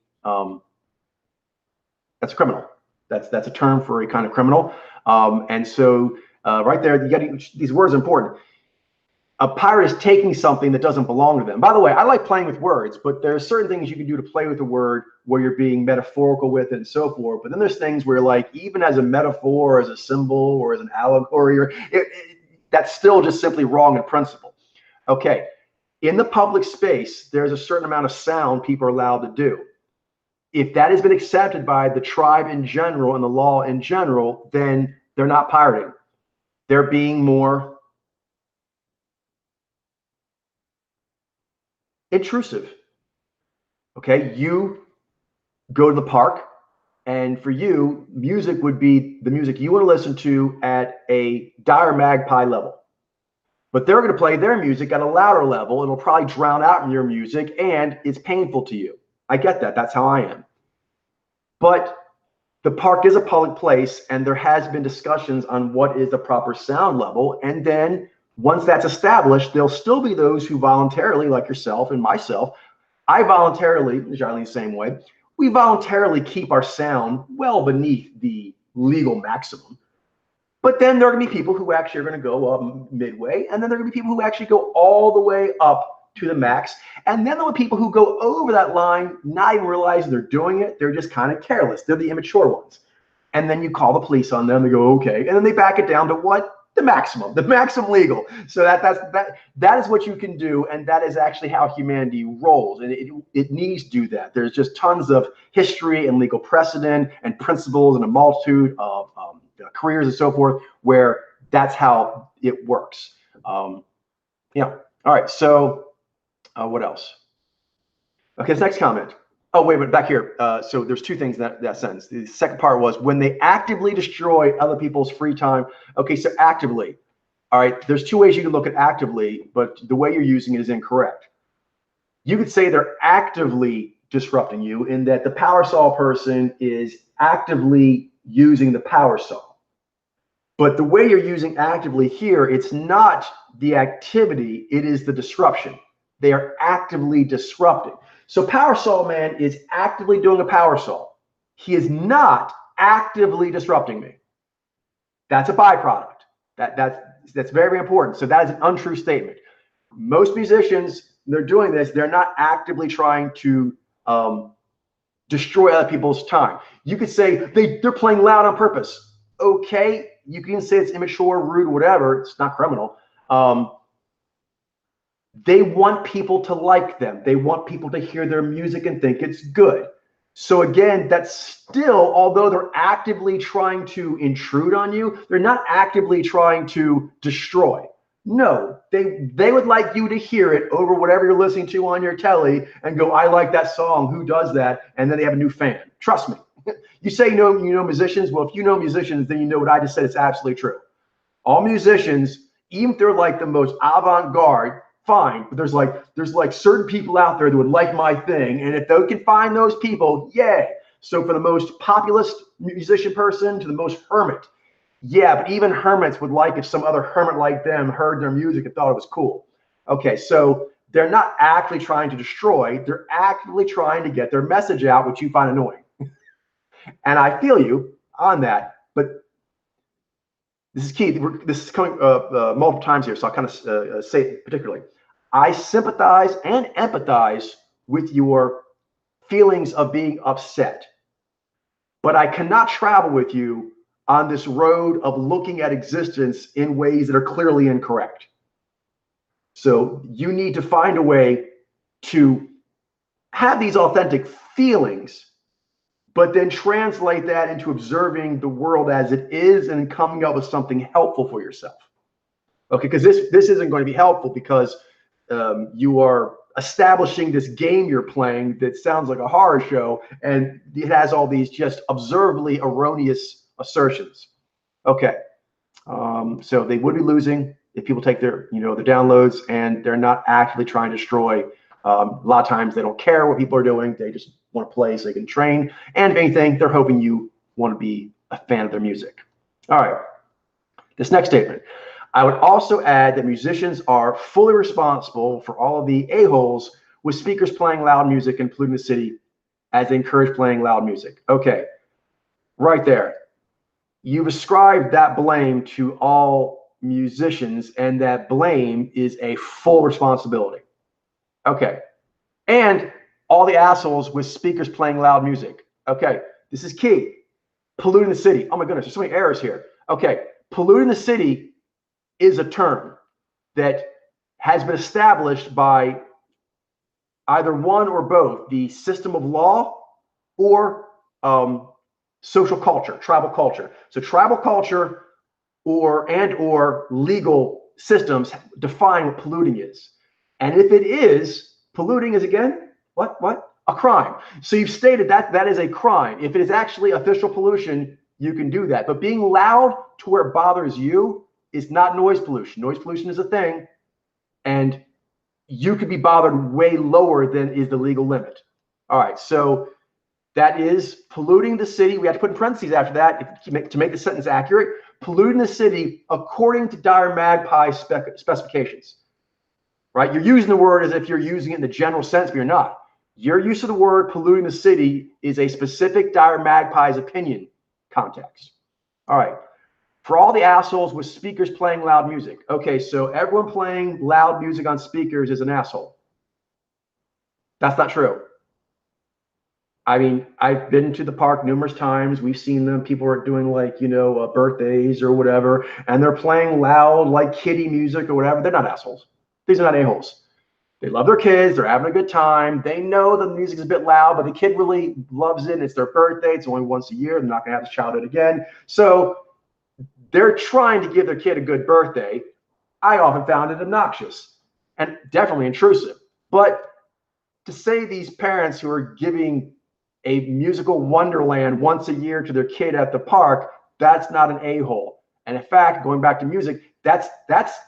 that's a criminal. That's a term for a kind of criminal. And so right there, you got these words are important. A pirate is taking something that doesn't belong to them. By the way, I like playing with words, but there are certain things you can do to play with a word where you're being metaphorical with it and so forth. But then there's things where, like, even as a metaphor, or as a symbol, or as an allegory, that's still just simply wrong in principle. Okay, in the public space, there's a certain amount of sound people are allowed to do. If that has been accepted by the tribe in general and the law in general, then they're not pirating. They're being more intrusive. Okay, you go to the park, and for you, music would be the music you want to listen to at a dire magpie level. But they're going to play their music at a louder level. It'll probably drown out your music, and it's painful to you. I get that. That's how I am. But the park is a public place, and there has been discussions on what is the proper sound level. And then once that's established, there'll still be those who voluntarily, like yourself and myself, I voluntarily, Charlene, the same way, we voluntarily keep our sound well beneath the legal maximum. But then there are going to be people who actually are going to go up midway, and then there are going to be people who actually go all the way up to the max. And then there are people who go over that line, not even realizing they're doing it. They're just kind of careless. They're the immature ones. And then you call the police on them. They go, okay. And then they back it down to what? The maximum legal. So that is what you can do. And that is actually how humanity rolls. And it needs to do that. There's just tons of history and legal precedent and principles and a multitude of careers and so forth, where that's how it works. Yeah. All right. So what else? Okay, this next comment. Oh, wait a minute, back here. So there's two things in that sentence. The second part was when they actively destroy other people's free time. Okay, so actively. All right, there's two ways you can look at actively, but the way you're using it is incorrect. You could say they're actively disrupting you in that the power saw person is actively using the power saw. But the way you're using actively here, it's not the activity, it is the disruption. They are actively disrupting. So Power Saw Man is actively doing a power saw. He is not actively disrupting me. That's a byproduct. That's very, very important. So that is an untrue statement. Most musicians, they're doing this, they're not actively trying to destroy other people's time. You could say they're playing loud on purpose. Okay, you can say it's immature, rude, whatever. It's not criminal. They want people to like them. They want people to hear their music and think it's good. So again, that's still, although they're actively trying to intrude on you, they're not actively trying to destroy. No, they would like you to hear it over whatever you're listening to on your telly and go, I like that song. Who does that? And then they have a new fan. Trust me. You say you know musicians. Well, if you know musicians, then you know what I just said. It's absolutely true. All musicians, even if they're like the most avant-garde, fine, but there's like certain people out there that would like my thing, and if they can find those people, yay. So for the most populist musician person to the most hermit, yeah, but even hermits would like if some other hermit like them heard their music and thought it was cool. Okay, so they're not actually trying to destroy, they're actively trying to get their message out, which you find annoying. And I feel you on that, but this is key. This is coming multiple times here, so I'll kind of say it particularly. I sympathize and empathize with your feelings of being upset, but I cannot travel with you on this road of looking at existence in ways that are clearly incorrect. So you need to find a way to have these authentic feelings, but then translate that into observing the world as it is and coming up with something helpful for yourself. Okay, because this isn't going to be helpful because you are establishing this game you're playing that sounds like a horror show, and it has all these just observably erroneous assertions. Okay, so they would be losing if people take their their downloads and they're not actively trying to destroy. A lot of times they don't care what people are doing; they just want to play so they can train. And if anything, they're hoping you want to be a fan of their music. All right, this next statement. I would also add that musicians are fully responsible for all of the a-holes with speakers playing loud music and polluting the city as they encourage playing loud music. Okay, right there. You've ascribed that blame to all musicians, and that blame is a full responsibility. Okay, and all the assholes with speakers playing loud music. Okay, this is key. Polluting the city. Oh my goodness, there's so many errors here. Okay, polluting the city is a term that has been established by either one or both the system of law or social culture, tribal culture. So tribal culture or legal systems define what polluting is. And if it is, polluting is again, what? A crime. So you've stated that that is a crime. If it is actually official pollution, you can do that. But being loud to where it bothers you is not noise pollution. Noise pollution is a thing, and you could be bothered way lower than is the legal limit. All right, so that is polluting the city. We have to put in parentheses after that to make the sentence accurate. Polluting the city according to dire magpie specifications. Right? You're using the word as if you're using it in the general sense, but you're not. Your use of the word polluting the city is a specific dire magpie's opinion context. All right. For all the assholes with speakers playing loud music. Okay, so everyone playing loud music on speakers is an asshole. That's not true. I mean, I've been to the park numerous times. We've seen them. People are doing like, birthdays or whatever, and they're playing loud, like kiddie music or whatever. They're not assholes. These are not a-holes. They love their kids. They're having a good time. They know the music is a bit loud, but the kid really loves it. And it's their birthday. It's only once a year. They're not going to have this childhood again. So they're trying to give their kid a good birthday. I often found it obnoxious and definitely intrusive. But to say these parents who are giving a musical wonderland once a year to their kid at the park, that's not an a-hole. And in fact, going back to music, that's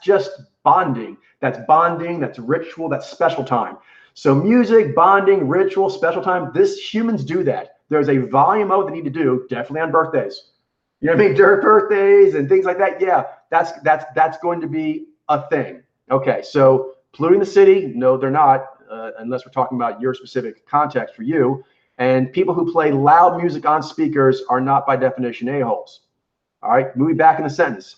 just bonding. That's bonding, that's ritual, that's special time. So music, bonding, ritual, special time, humans do that. There's a volume of what they need to do, definitely on birthdays. You know what I mean? During birthdays and things like that. Yeah, that's going to be a thing. Okay, so polluting the city, no, they're not, unless we're talking about your specific context for you. And people who play loud music on speakers are not by definition a-holes. All right, moving back in the sentence.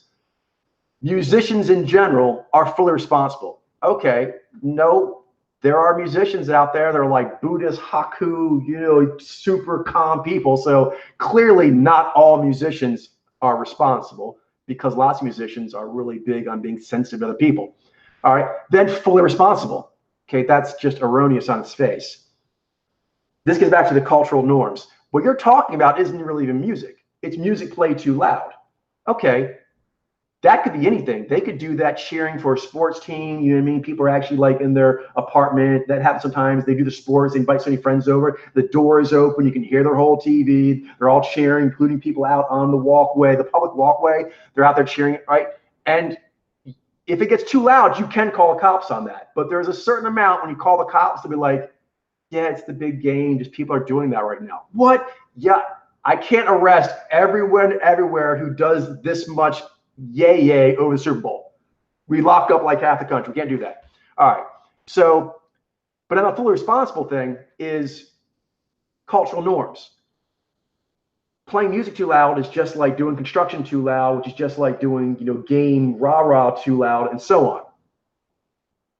Musicians in general are fully responsible. Okay, no, there are musicians out there that are like Buddhist, haku, super calm people. So clearly not all musicians are responsible, because lots of musicians are really big on being sensitive to other people. All right, then fully responsible. Okay, that's just erroneous on its face. This gets back to the cultural norms. What you're talking about isn't really even music. It's music played too loud. Okay, that could be anything. They could do that cheering for a sports team. You know what I mean? People are actually like in their apartment. That happens sometimes. They do the sports. They invite so many friends over. The door is open. You can hear their whole TV. They're all cheering, including people out on the walkway, the public walkway. They're out there cheering, right? And if it gets too loud, you can call the cops on that. But there's a certain amount when you call the cops to be like, yeah, it's the big game. Just people are doing that right now. What? Yeah, I can't arrest everyone everywhere who does this much yay over the Super Bowl. We lock up like half the country. We can't do that. All right. So, but then a fully responsible thing is cultural norms. Playing music too loud is just like doing construction too loud, which is just like doing, game rah-rah too loud, and so on.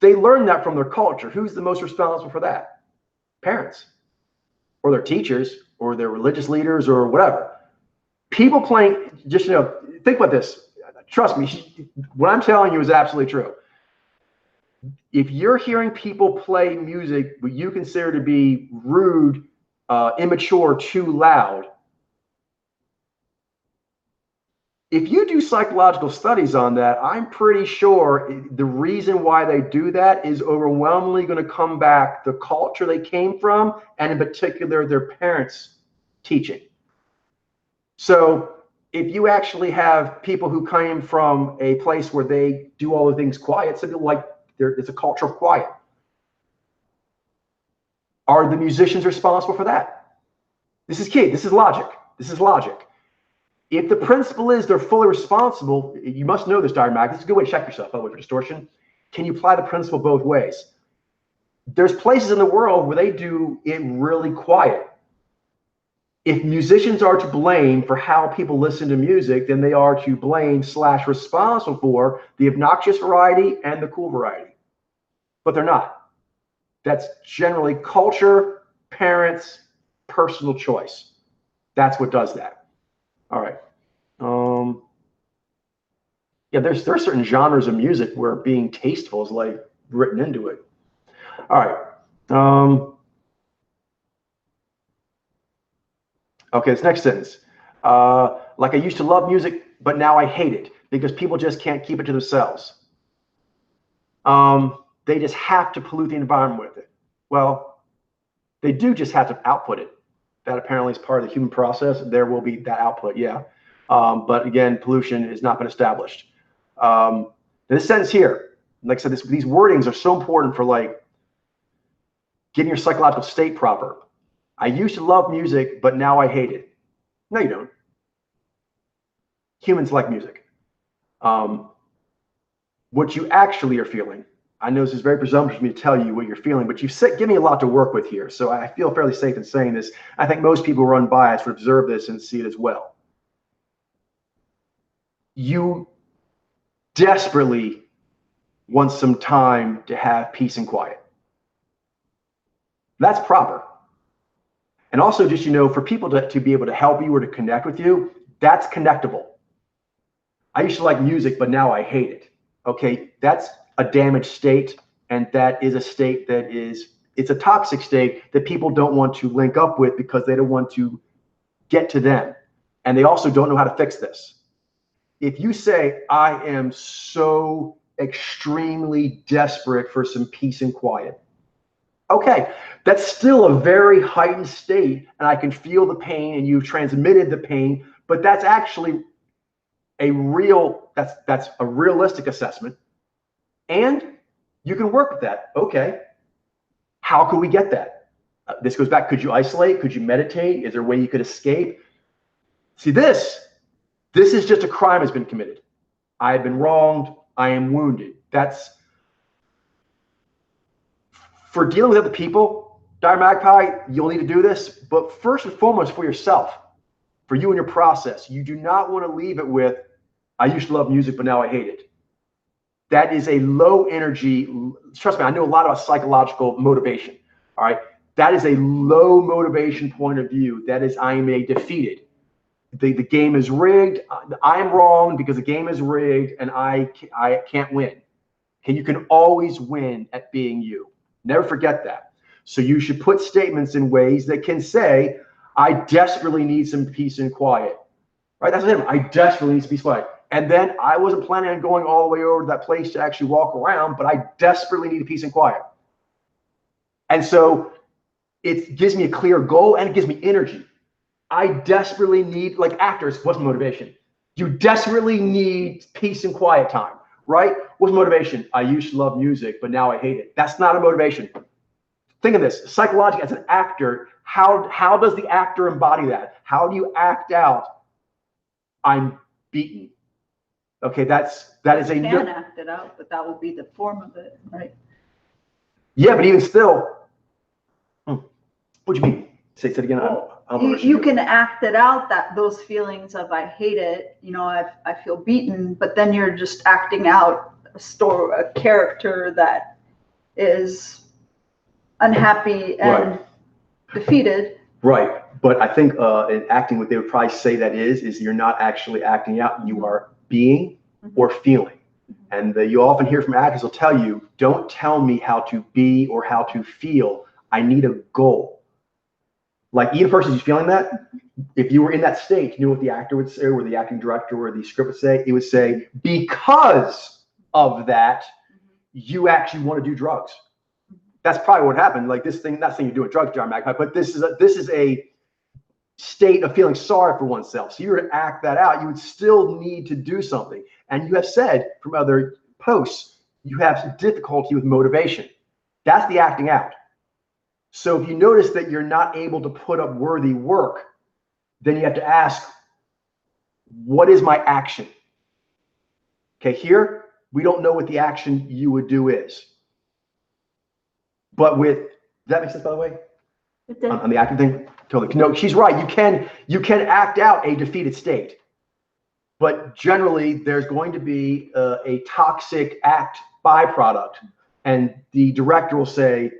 They learn that from their culture. Who's the most responsible for that? Parents, or their teachers, or their religious leaders, or whatever. People playing, just, think about this. Trust me, what I'm telling you is absolutely true. If you're hearing people play music what you consider to be rude, immature, too loud, if you do psychological studies on that, I'm pretty sure the reason why they do that is overwhelmingly going to come back the culture they came from, and in particular, their parents' teaching. So if you actually have people who came from a place where they do all the things quiet, something like it's a culture of quiet. Are the musicians responsible for that? This is key. This is logic. This is logic. If the principle is they're fully responsible, you must know this, Dr. Mack. This is a good way to check yourself, by the way, for distortion. Can you apply the principle both ways? There's places in the world where they do it really quiet. If musicians are to blame for how people listen to music, then they are to blame / responsible for the obnoxious variety and the cool variety. But they're not. That's generally culture, parents, personal choice. That's what does that. All right. Yeah, there are certain genres of music where being tasteful is like written into it. All right. Okay, this next sentence. Like I used to love music, but now I hate it because people just can't keep it to themselves. They just have to pollute the environment with it. Well, they do just have to output it. That apparently is part of the human process. There will be that output, yeah. But again, pollution has not been established. This sentence here, like I said, these wordings are so important for like getting your psychological state proper. I used to love music, but now I hate it. No, you don't. Humans like music. What you actually are feeling. I know this is very presumptuous for me to tell you what you're feeling, but you've given me a lot to work with here. So I feel fairly safe in saying this. I think most people who are unbiased would observe this and see it as well. You desperately want some time to have peace and quiet. That's proper. And also just, for people to be able to help you or to connect with you, that's connectable. I used to like music, but now I hate it. Okay, that's a damaged state, and that is a state that it's a toxic state that people don't want to link up with because they don't want to get to them. And they also don't know how to fix this. If you say, I am so extremely desperate for some peace and quiet, okay, that's still a very heightened state, and I can feel the pain, and you've transmitted the pain, but that's actually that's a realistic assessment, and you can work with that. Okay, how could we get that? This goes back, could you isolate? Could you meditate? Is there a way you could escape? See, this is just a crime has been committed. I have been wronged. I am wounded. That's for dealing with other people, Dr. Magpie, you'll need to do this, but first and foremost for yourself, for you and your process. You do not want to leave it with, I used to love music, but now I hate it. That is a low energy, trust me, I know a lot about psychological motivation, all right? That is a low motivation point of view. That is, I am a defeated. The game is rigged. I am wrong because the game is rigged and I can't win. Okay, you can always win at being you. Never forget that. So you should put statements in ways that can say, I desperately need some peace and quiet. Right? That's what I desperately need some peace and quiet. And then I wasn't planning on going all the way over to that place to actually walk around, but I desperately need peace and quiet. And so it gives me a clear goal and it gives me energy. I desperately need, like actors, what's motivation? You desperately need peace and quiet time, right? What's motivation? I used to love music, but now I hate it. That's not a motivation. Think of this, psychologically, as an actor, how does the actor embody that? How do you act out, I'm beaten? Okay, that is a... You can act it out, but that will be the form of it, right? Yeah, but even still, what do you mean? Say it again. Well, you can act it out, that those feelings of I hate it, I feel beaten, but then you're just acting out a character that is unhappy and defeated. Right, but I think in acting, what they would probably say that is you're not actually acting out. You are being or feeling. And you often hear from actors will tell you, don't tell me how to be or how to feel. I need a goal. Like either person who's feeling that, if you were in that state, you know what the actor would say, or the acting director, or the script would say? It would say, because of that, you actually want to do drugs. That's probably what happened. Like this thing, not saying you're doing drugs, John Magpie, but this is a state of feeling sorry for oneself. So you were to act that out, you would still need to do something. And you have said from other posts, you have some difficulty with motivation. That's the acting out. So if you notice that you're not able to put up worthy work, then you have to ask, what is my action? Okay, here, we don't know what the action you would do is. But does that make sense, by the way? On the acting thing? Totally. No, she's right. You can act out a defeated state. But generally, there's going to be a toxic act byproduct. And the director will say,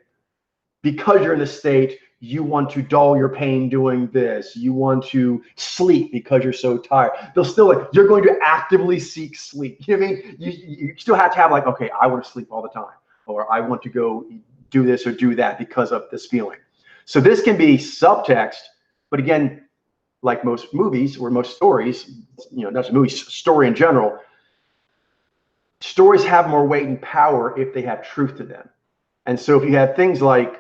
because you're in this state, you want to dull your pain doing this. You want to sleep because you're so tired. They'll still you're going to actively seek sleep. You know what I mean? You still have to have okay, I want to sleep all the time, or I want to go do this or do that because of this feeling. So this can be subtext, but again, like most movies or most stories, not just movies, story in general, stories have more weight and power if they have truth to them. And so if you have things like,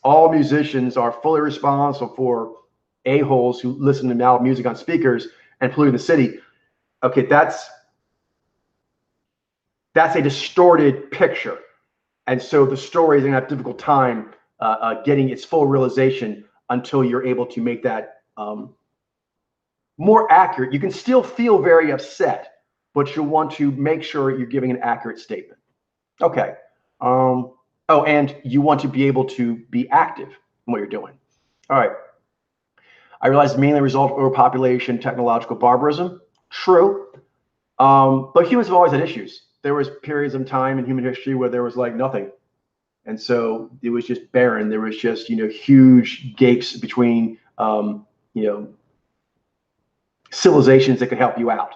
all musicians are fully responsible for a-holes who listen to loud music on speakers and pollute the city. Okay, that's a distorted picture. And so the story is going to have a difficult time getting its full realization until you're able to make that more accurate. You can still feel very upset, but you'll want to make sure you're giving an accurate statement. Okay. And you want to be able to be active in what you're doing. All right. I realize it's mainly a result of overpopulation, technological barbarism. True. But humans have always had issues. There was periods of time in human history where there was nothing. And so it was just barren. There was just, huge gapes between, civilizations that could help you out.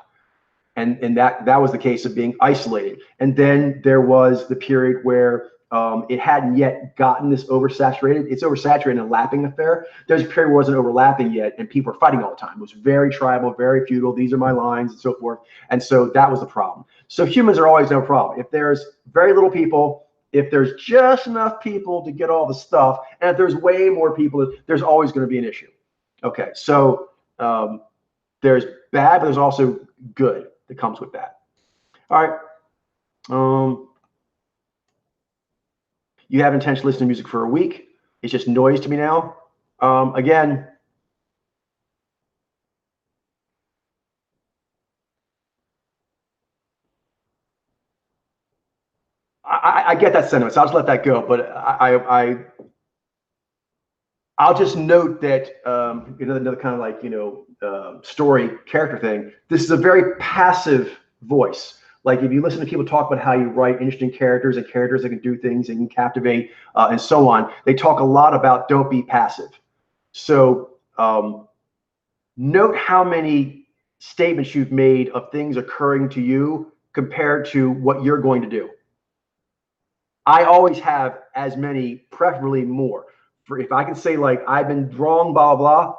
And that was the case of being isolated. And then there was the period where it hadn't yet gotten this oversaturated. It's oversaturated in a lapping affair. There's a period where it wasn't overlapping yet, and people were fighting all the time. It was very tribal, very feudal. These are my lines and so forth. And so that was the problem. So humans are always no problem. If there's very little people, if there's just enough people to get all the stuff, and if there's way more people, there's always going to be an issue. Okay, so there's bad, but there's also good that comes with that. All right. You haven't intentionally listened to music for a week. It's just noise to me now. Again, I get that sentiment, so I'll just let that go. But I'll just note that another kind of story character thing. This is a very passive voice. Like if you listen to people talk about how you write interesting characters and characters that can do things and can captivate and so on, they talk a lot about don't be passive. So note how many statements you've made of things occurring to you compared to what you're going to do. I always have as many, preferably more. For if I can say I've been wrong, blah, blah,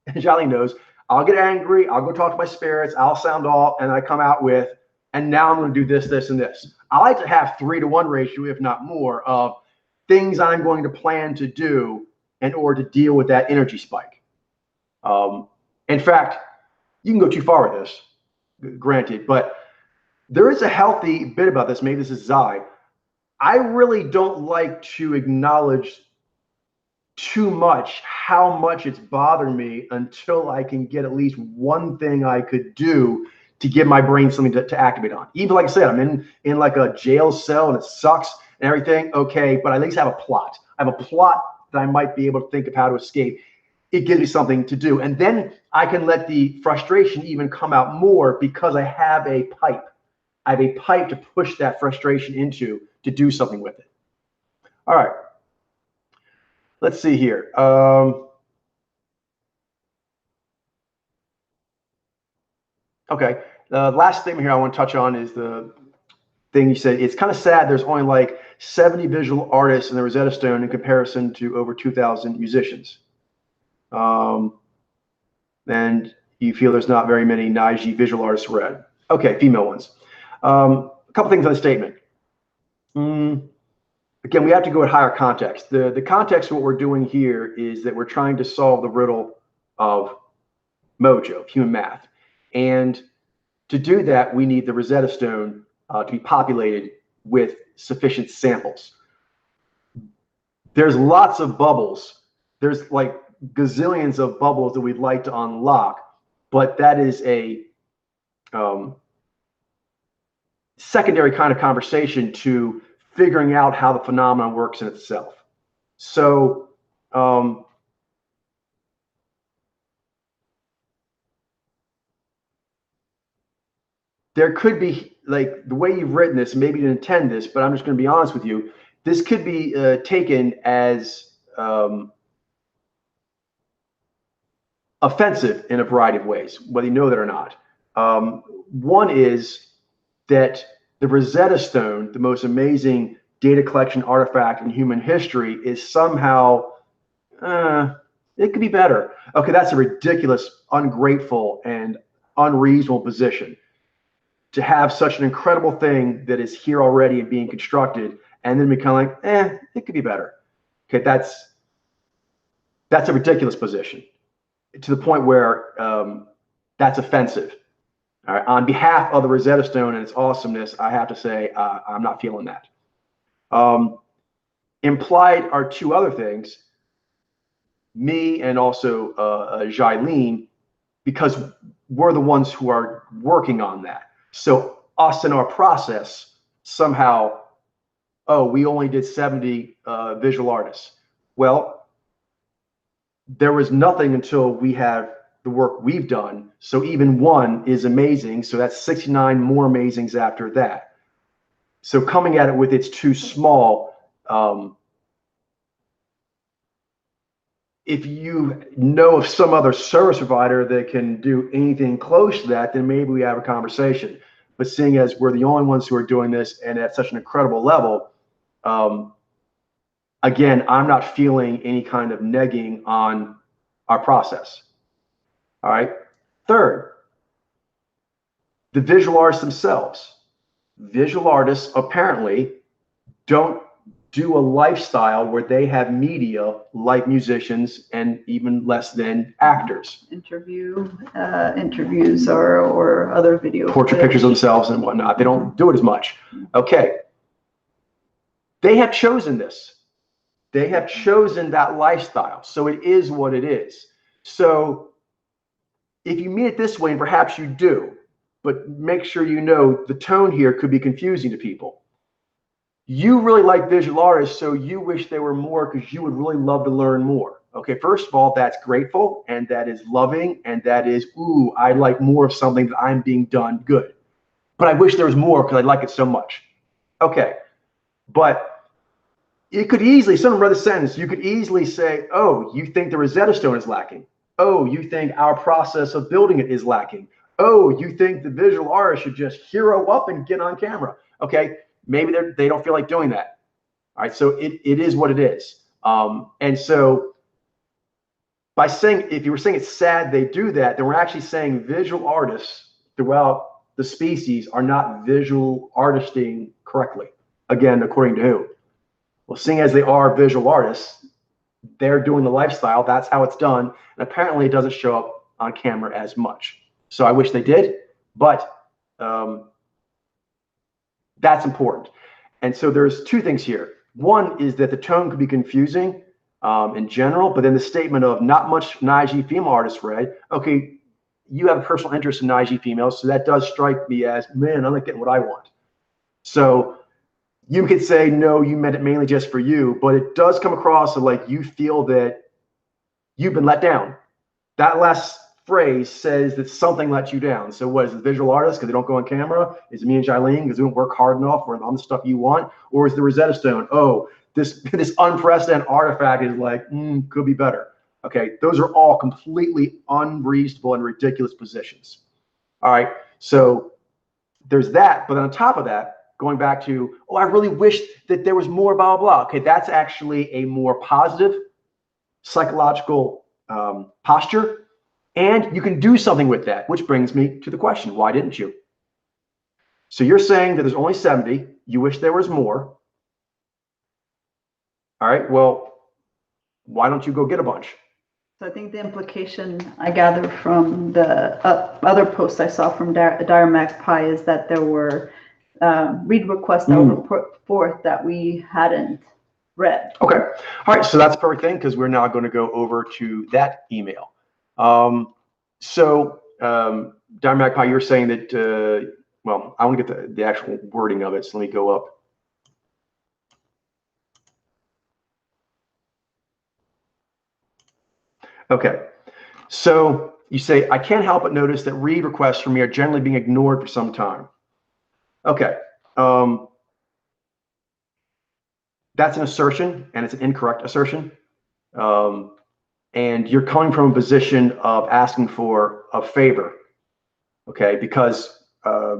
and Jolly knows, I'll get angry, I'll go talk to my spirits, I'll sound off, and I come out with, and now I'm going to do this, this, and this. I like to have 3-to-1 ratio, if not more, of things I'm going to plan to do in order to deal with that energy spike. In fact, you can go too far with this, granted, but there is a healthy bit about this. Maybe this is Zai. I really don't like to acknowledge too much how much it's bothering me until I can get at least one thing I could do to give my brain something to activate on. Even like I said, I'm in like a jail cell and it sucks and everything. Okay, but I at least have a plot. I have a plot that I might be able to think of how to escape. It gives me something to do. And then I can let the frustration even come out more because I have a pipe. I have a pipe to push that frustration into to do something with it. All right. Let's see here. Okay. Last statement here I want to touch on is the thing you said. It's kind of sad. There's only like 70 visual artists in the Rosetta Stone in comparison to over 2,000 musicians. And you feel there's not very many Naiji visual artists read. Okay, female ones. A couple things on the statement. Again, we have to go at higher context. The context of what we're doing here is that we're trying to solve the riddle of Mojo, human math. And to do that, we need the Rosetta Stone to be populated with sufficient samples. There's lots of bubbles. There's like gazillions of bubbles that we'd like to unlock, but that is a secondary kind of conversation to figuring out how the phenomenon works in itself. So there could be, like the way you've written this, maybe you didn't intend this, but I'm just going to be honest with you. This could be taken as offensive in a variety of ways, whether you know that or not. One is that the Rosetta Stone, the most amazing data collection artifact in human history, is somehow, it could be better. Okay, that's a ridiculous, ungrateful, and unreasonable position. To have such an incredible thing that is here already and being constructed, and then be kind of like, it could be better. Okay, that's a ridiculous position, to the point where that's offensive. All right, on behalf of the Rosetta Stone and its awesomeness, I have to say I'm not feeling that. Implied are two other things, me and also Jailene, because we're the ones who are working on that. So us in our process, somehow, oh, we only did 70 visual artists. Well, there was nothing until we have the work we've done. So even one is amazing. So that's 69 more amazings after that. So coming at it with it's too small, if you know of some other service provider that can do anything close to that, then maybe we have a conversation. But seeing as we're the only ones who are doing this and at such an incredible level, again, I'm not feeling any kind of negging on our process. All right. Third, the visual artists themselves. Visual artists apparently don't do a lifestyle where they have media like musicians and even less than actors. Interviews or other video. Portrait pictures of themselves and whatnot. They don't do it as much. Okay. They have chosen this. They have chosen that lifestyle. So it is what it is. So if you mean it this way, and perhaps you do, but make sure you know the tone here could be confusing to people. You really like visual artists, so you wish there were more because you would really love to learn more. Okay, first of all, that's grateful and that is loving and that is, ooh, I'd like more of something that I'm being done good. But I wish there was more because I like it so much. Okay, but it could easily, someone read the sentence, you could easily say, oh, you think the Rosetta Stone is lacking. Oh, you think our process of building it is lacking. Oh, you think the visual artist should just hero up and get on camera. Okay, maybe they don't feel like doing that. All right, so it is what it is. And so by saying, if you were saying it's sad they do that, then we're actually saying visual artists throughout the species are not visual artisting correctly. Again, according to who? Well, seeing as they are visual artists, they're doing the lifestyle. That's how it's done. And apparently it doesn't show up on camera as much. So I wish they did, but that's important. And so there's two things here. One is that the tone could be confusing in general, but then the statement of not much Naiji female artists read. Okay, you have a personal interest in Naiji females, so that does strike me as, man, I'm not getting what I want. So you could say, no, you meant it mainly just for you, but it does come across like you feel that you've been let down. That last phrase says that something let you down. So what is it, visual artists because they don't go on camera? Is it me and Jailene because we don't work hard enough or on the stuff you want? Or is the Rosetta Stone, oh, this unprecedented artifact is like, could be better. Okay, those are all completely unreasonable and ridiculous positions. All right, So there's that. But on top of that, going back to, oh, I really wish that there was more, blah, blah, blah. Okay, that's actually a more positive psychological posture. And you can do something with that, which brings me to the question, why didn't you? So you're saying that there's only 70. You wish there was more. All right, well, why don't you go get a bunch? So I think the implication I gather from the other posts I saw from Dire Magpie is that there were read requests that were put forth that we hadn't read. Okay. All right. So that's the perfect thing, because we're now going to go over to that email. Dire Magpie, you're saying that, well, I want to get the actual wording of it. So let me go up. Okay. So you say, I can't help but notice that read requests from me are generally being ignored for some time. Okay. That's an assertion, and it's an incorrect assertion. And you're coming from a position of asking for a favor, okay? Because I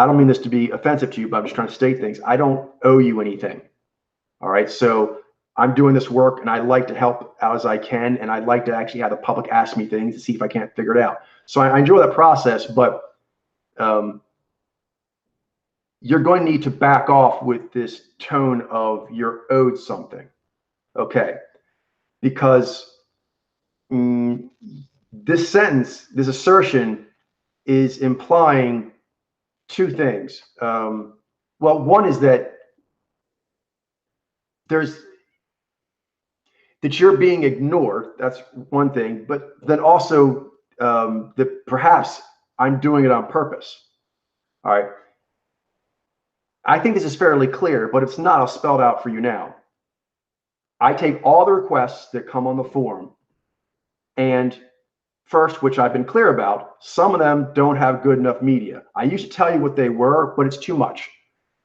don't mean this to be offensive to you, but I'm just trying to state things. I don't owe you anything, all right? So I'm doing this work, and I'd like to help out as I can, and I'd like to actually have the public ask me things to see if I can't figure it out. So I enjoy that process, but you're going to need to back off with this tone of you're owed something, okay? Because this sentence, this assertion is implying two things. Well, one is that that you're being ignored. That's one thing, but then also that perhaps I'm doing it on purpose. All right. I think this is fairly clear, but it's not. I'll spell it out for you now. I take all the requests that come on the forum, and first, which I've been clear about, some of them don't have good enough media. I used to tell you what they were, but it's too much.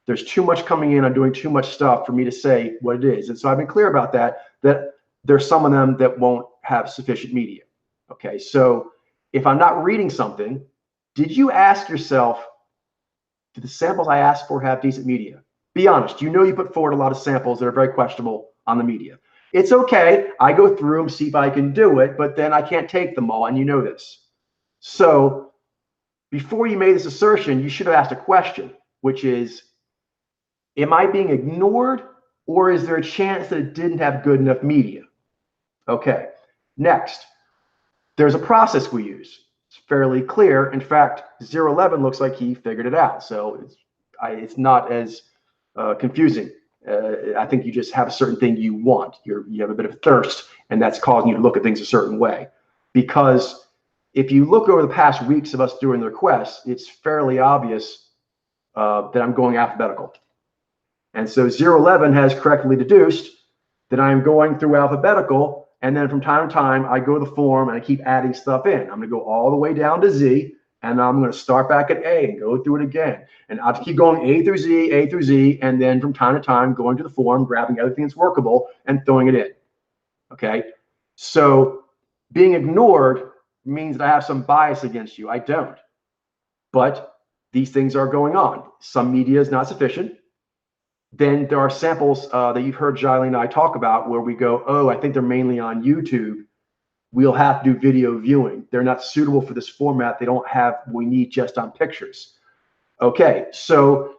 There's too much coming in. I'm doing too much stuff for me to say what it is. And so I've been clear about that there's some of them that won't have sufficient media. Okay, so if I'm not reading something, did you ask yourself, do the samples I asked for have decent media? Be honest. You know you put forward a lot of samples that are very questionable on the media. It's okay. I go through them, see if I can do it, but then I can't take them all, and you know this. So before you made this assertion, you should have asked a question, which is, am I being ignored, or is there a chance that it didn't have good enough media? Okay. Next, there's a process we use. It's fairly clear. In fact, 011 looks like he figured it out. So it's not as confusing. I think you just have a certain thing you want. You have a bit of thirst, and that's causing you to look at things a certain way. Because if you look over the past weeks of us doing the requests, it's fairly obvious that I'm going alphabetical. And so 011 has correctly deduced that I'm going through alphabetical, and then from time to time, I go to the form and I keep adding stuff in. I'm going to go all the way down to Z, and I'm going to start back at A and go through it again. And I'll keep going A through Z, and then from time to time, going to the form, grabbing everything that's workable and throwing it in. Okay? So being ignored means that I have some bias against you. I don't. But these things are going on. Some media is not sufficient. Then there are samples that you've heard Jiley and I talk about where we go, oh, I think they're mainly on YouTube. We'll have to do video viewing. They're not suitable for this format. They don't have what we need just on pictures. Okay, so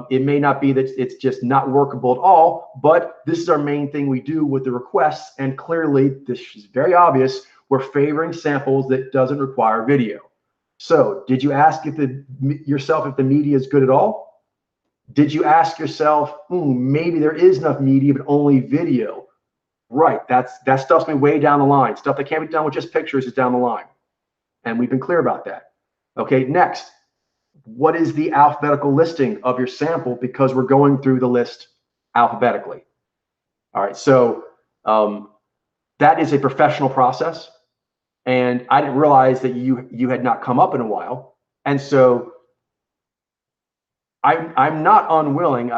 it may not be that it's just not workable at all, but this is our main thing we do with the requests. And clearly, this is very obvious. We're favoring samples that doesn't require video. So did you ask yourself if the media is good at all? Did you ask yourself, maybe there is enough media, but only video? Right, that stuff's been way down the line. Stuff that can't be done with just pictures is down the line. And we've been clear about that. Okay, next, what is the alphabetical listing of your sample? Because we're going through the list alphabetically. All right, so that is a professional process. And I didn't realize that you had not come up in a while. And so I'm not unwilling.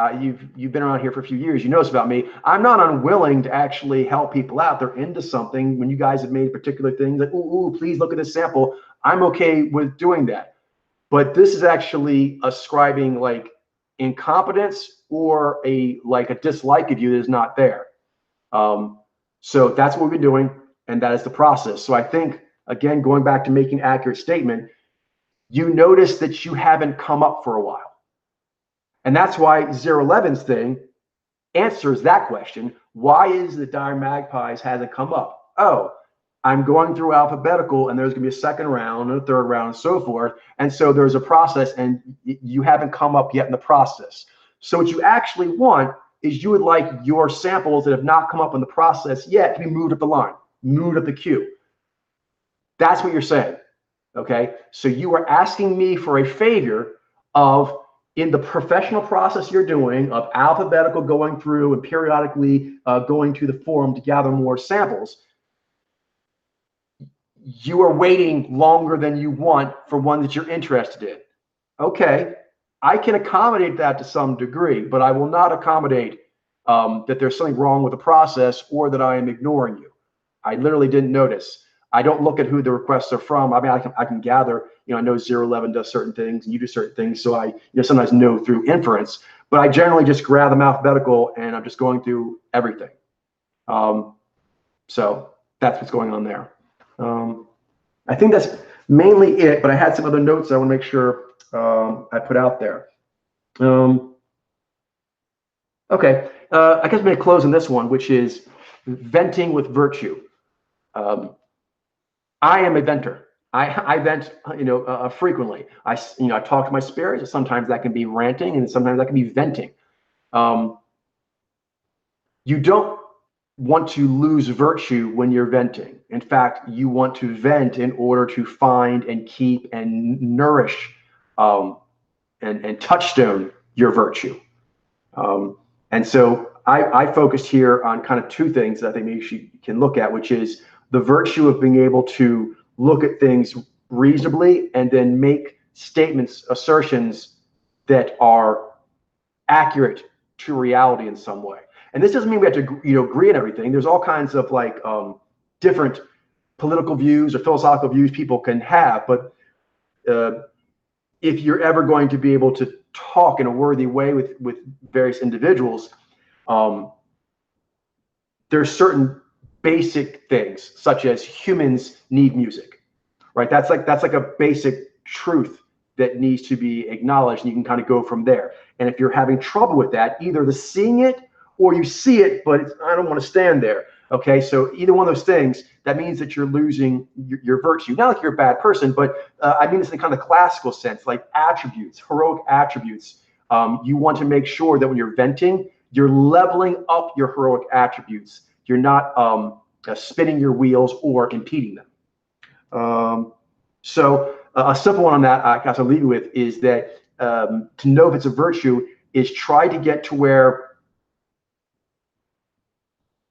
You've been around here for a few years. You know this about me. I'm not unwilling to actually help people out. They're into something. When you guys have made particular things like, ooh, please look at this sample. I'm okay with doing that. But this is actually ascribing like incompetence or a dislike of you that is not there. So that's what we've been doing, and that is the process. So I think, again, going back to making an accurate statement, you notice that you haven't come up for a while. And that's why 011's thing answers that question. Why is the Dire Magpies hasn't come up? Oh, I'm going through alphabetical, and there's going to be a second round and a third round and so forth. And so there's a process, and you haven't come up yet in the process. So what you actually want is you would like your samples that have not come up in the process yet to be moved up the line, moved up the queue. That's what you're saying. Okay. So you are asking me for a favor of, in the professional process you're doing of alphabetical going through and periodically going to the forum to gather more samples, you are waiting longer than you want for one that you're interested in. Okay, I can accommodate that to some degree, but I will not accommodate that there's something wrong with the process or that I am ignoring you. I literally didn't notice. I don't look at who the requests are from. I mean, I can gather, I know 011 does certain things and you do certain things. So I sometimes know through inference, but I generally just grab them alphabetical and I'm just going through everything. So that's what's going on there. I think that's mainly it, but I had some other notes I want to make sure I put out there. Okay, I guess I'm going to close on this one, which is venting with virtue. I am a venter. I vent, frequently. I talk to my spirits. Sometimes that can be ranting, and sometimes that can be venting. You don't want to lose virtue when you're venting. In fact, you want to vent in order to find and keep and nourish and touchstone your virtue. And so I focused here on kind of two things that I think maybe you can look at, which is the virtue of being able to look at things reasonably and then make statements, assertions that are accurate to reality in some way. And this doesn't mean we have to, agree on everything. There's all kinds of different political views or philosophical views people can have. But if you're ever going to be able to talk in a worthy way with various individuals, there's certain basic things, such as humans need music, right? That's like a basic truth that needs to be acknowledged, and you can kind of go from there. And if you're having trouble with that, either the seeing it or you see it, but I don't want to stand there. Okay, so either one of those things, that means that you're losing your virtue. Not like you're a bad person, but I mean this in kind of classical sense, like attributes, heroic attributes. You want to make sure that when you're venting, you're leveling up your heroic attributes. You're not spinning your wheels or impeding them. So a simple one on that, I guess I'll leave you with, is that to know if it's a virtue is try to get to where,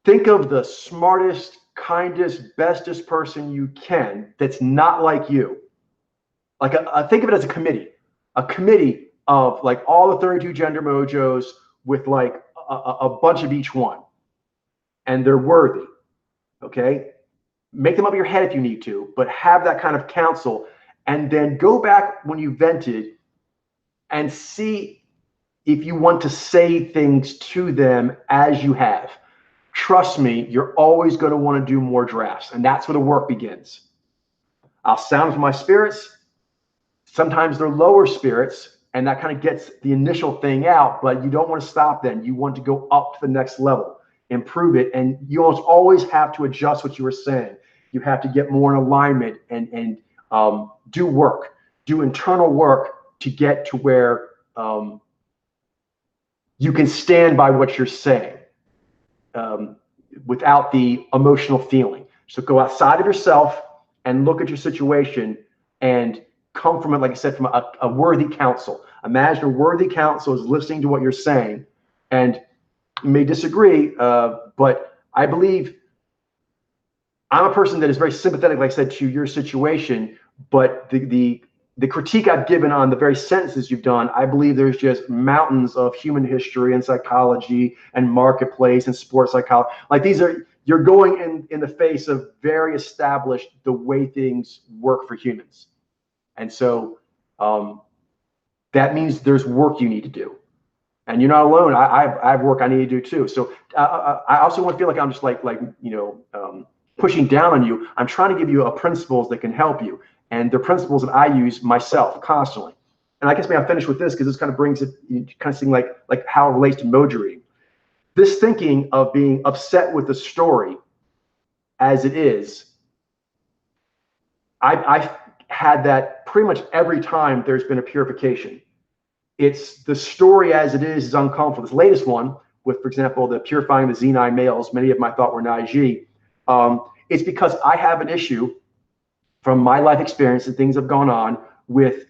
think of the smartest, kindest, bestest person you can that's not like you. Like think of it as a committee of like all the 32 gender mojos with like a bunch of each one, and they're worthy. Okay, make them up your head if you need to, but have that kind of counsel, and then go back when you vented and see if you want to say things to them as you have. Trust me, you're always going to want to do more drafts, and that's where the work begins. I'll sound with my spirits. Sometimes they're lower spirits, and that kind of gets the initial thing out, but you don't want to stop then. You want to go up to the next level, improve it, and you almost always have to adjust what you were saying. You have to get more in alignment and do work, do internal work to get to where you can stand by what you're saying. Without the emotional feeling. So go outside of yourself and look at your situation and come from it, like I said, from a worthy counsel. Imagine a worthy counsel is listening to what you're saying, and you may disagree, but I believe I'm a person that is very sympathetic, like I said, to your situation, but the critique I've given on the very sentences you've done, I believe there's just mountains of human history and psychology and marketplace and sports psychology. Like these are, you're going in the face of very established the way things work for humans. And so that means there's work you need to do. And you're not alone. I have work I need to do too. So I also want to feel like I'm just pushing down on you. I'm trying to give you principles that can help you. And they're principles that I use myself constantly. And I guess maybe I'll finish with this because this kind of brings it, you kind of seeing like how it relates to emoji reading. This thinking of being upset with the story as it is, I've had that pretty much every time there's been a purification. It's the story as it is uncomfortable. This latest one with, for example, the purifying the Z9 males, many of them I thought were Naiji. It's because I have an issue from my life experience and things have gone on with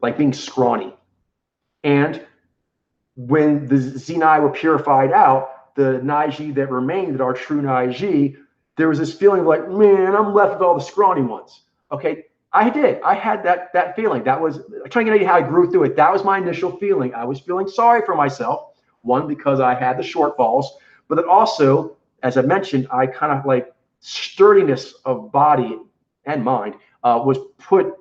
like being scrawny. And when the Z9 were purified out, the Naiji that remained, that are true Naiji, there was this feeling of like, man, I'm left with all the scrawny ones. Okay, I had that feeling. That was, I'm trying to get you how I grew through it. That was my initial feeling. I was feeling sorry for myself. One, because I had the shortfalls, but then also, as I mentioned, I kind of like sturdiness of body and mind was put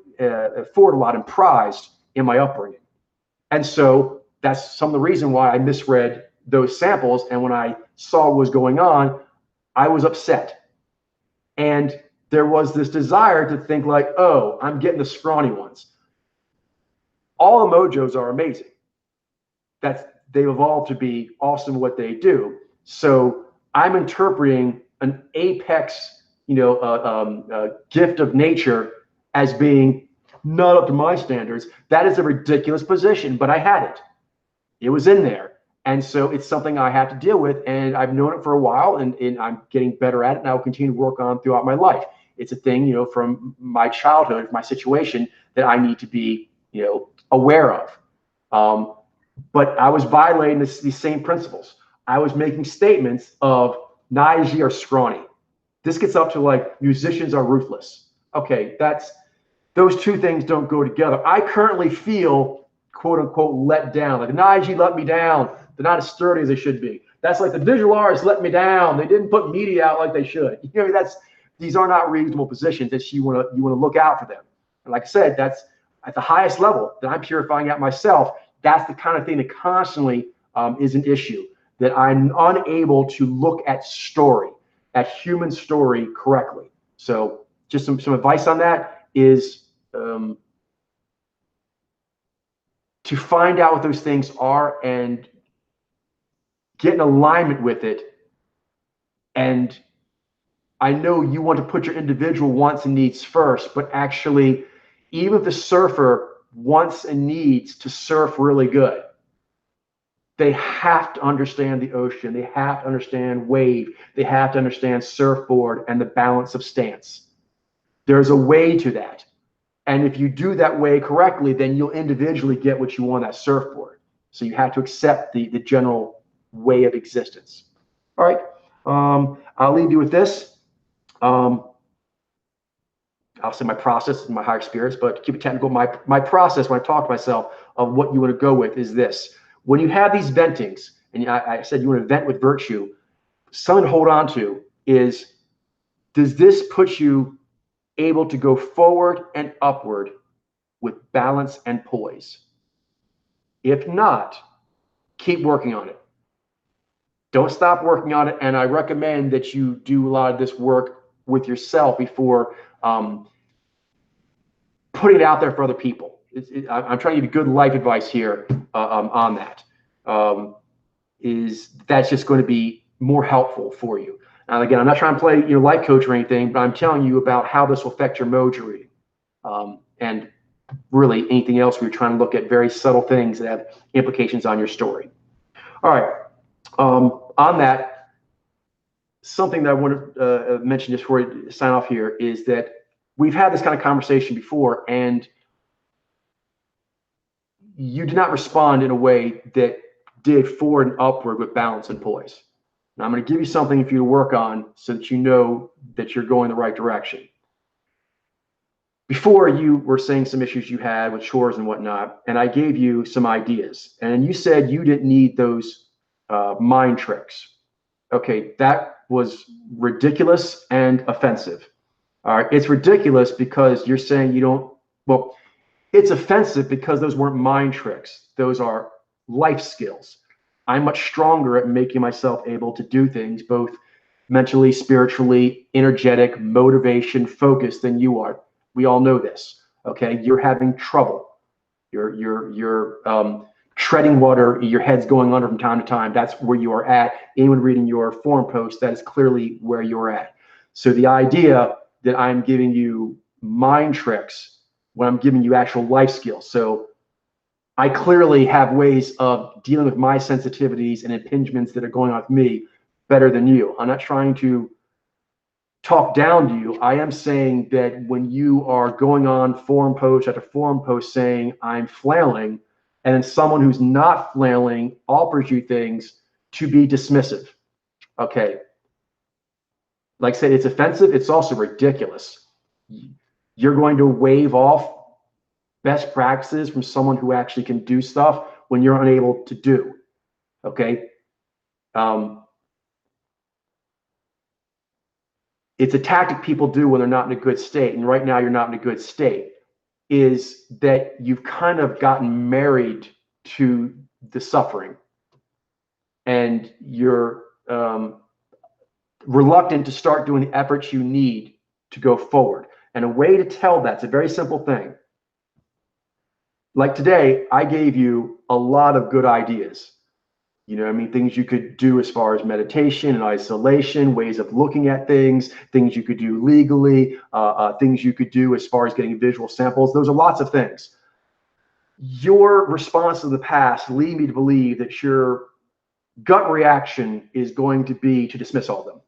forward a lot and prized in my upbringing. And so that's some of the reason why I misread those samples. And when I saw what was going on, I was upset. And there was this desire to think like, oh, I'm getting the scrawny ones. All the mojos are amazing. They've evolved to be awesome at what they do. So I'm interpreting an apex, gift of nature as being not up to my standards. That is a ridiculous position, but I had it. It was in there. And so it's something I have to deal with. And I've known it for a while, and I'm getting better at it, and I will continue to work on throughout my life. It's a thing, from my childhood, my situation that I need to be, aware of. But I was violating these same principles. I was making statements of Naiji are scrawny. This gets up to like musicians are ruthless. Okay, those two things don't go together. I currently feel quote unquote let down. Like the Naiji let me down. They're not as sturdy as they should be. That's like the visual artists let me down. They didn't put media out like they should. These are not reasonable positions that you want to look out for them. And like I said, that's at the highest level that I'm purifying at myself. That's the kind of thing that constantly is an issue, that I'm unable to look at human story correctly. So just some advice on that is to find out what those things are and get in alignment with it. And I know you want to put your individual wants and needs first, but actually, even if the surfer wants and needs to surf really good, they have to understand the ocean. They have to understand wave. They have to understand surfboard and the balance of stance. There's a way to that. And if you do that way correctly, then you'll individually get what you want on that surfboard. So you have to accept the general way of existence. All right. I'll leave you with this. I'll say my process and my higher spirits, but to keep it technical, my process when I talk to myself of what you want to go with is this. When you have these ventings, and I said you want to vent with virtue, something to hold on to is, does this put you able to go forward and upward with balance and poise? If not, keep working on it. Don't stop working on it. And I recommend that you do a lot of this work with yourself before putting it out there for other people. I'm trying to give you good life advice here on that. That's just going to be more helpful for you. And again, I'm not trying to play your life coach or anything, but I'm telling you about how this will affect your mojo reading. And really anything else where you're trying to look at very subtle things that have implications on your story. All right. On that, something that I want to mention just before we sign off here is that we've had this kind of conversation before, and you did not respond in a way that did forward and upward with balance and poise. Now, I'm going to give you something for you to work on so that you know that you're going the right direction. Before, you were saying some issues you had with chores and whatnot, and I gave you some ideas. And you said you didn't need those mind tricks. Okay, that was ridiculous and offensive. All right, it's ridiculous because you're saying you don't, well, it's offensive because those weren't mind tricks. Those are life skills. I'm much stronger at making myself able to do things, both mentally, spiritually, energetic, motivation, focus than you are. We all know this. Okay, you're having trouble. You're treading water. Your head's going under from time to time. That's where you are at. Anyone reading your forum post, that is clearly where you're at. So the idea that I'm giving you mind tricks when I'm giving you actual life skills. So I clearly have ways of dealing with my sensitivities and impingements that are going on with me better than you. I'm not trying to talk down to you. I am saying that when you are going on forum post after forum post saying I'm flailing, and then someone who's not flailing offers you things, to be dismissive. Okay. Like I said, it's offensive. It's also ridiculous. You're going to wave off best practices from someone who actually can do stuff when you're unable to do. Okay. It's a tactic people do when they're not in a good state. And right now you're not in a good state, is that you've kind of gotten married to the suffering and you're reluctant to start doing the efforts you need to go forward. And a way to tell that's a very simple thing. Like today, I gave you a lot of good ideas. You know, I mean, things you could do as far as meditation and isolation, ways of looking at things, things you could do legally, things you could do as far as getting visual samples. Those are lots of things. Your response to the past lead me to believe that your gut reaction is going to be to dismiss all of them.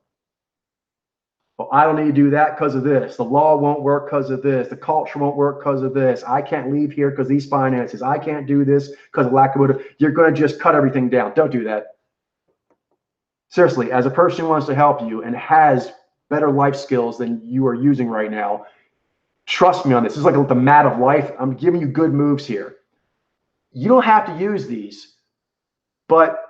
Well, I don't need to do that because of this. The law won't work because of this. The culture won't work because of this. I can't leave here because these finances. I can't do this because of lack of motive. You're going to just cut everything down. Don't do that. Seriously, as a person who wants to help you and has better life skills than you are using right now, trust me on this. This is like the mat of life. I'm giving you good moves here. You don't have to use these, but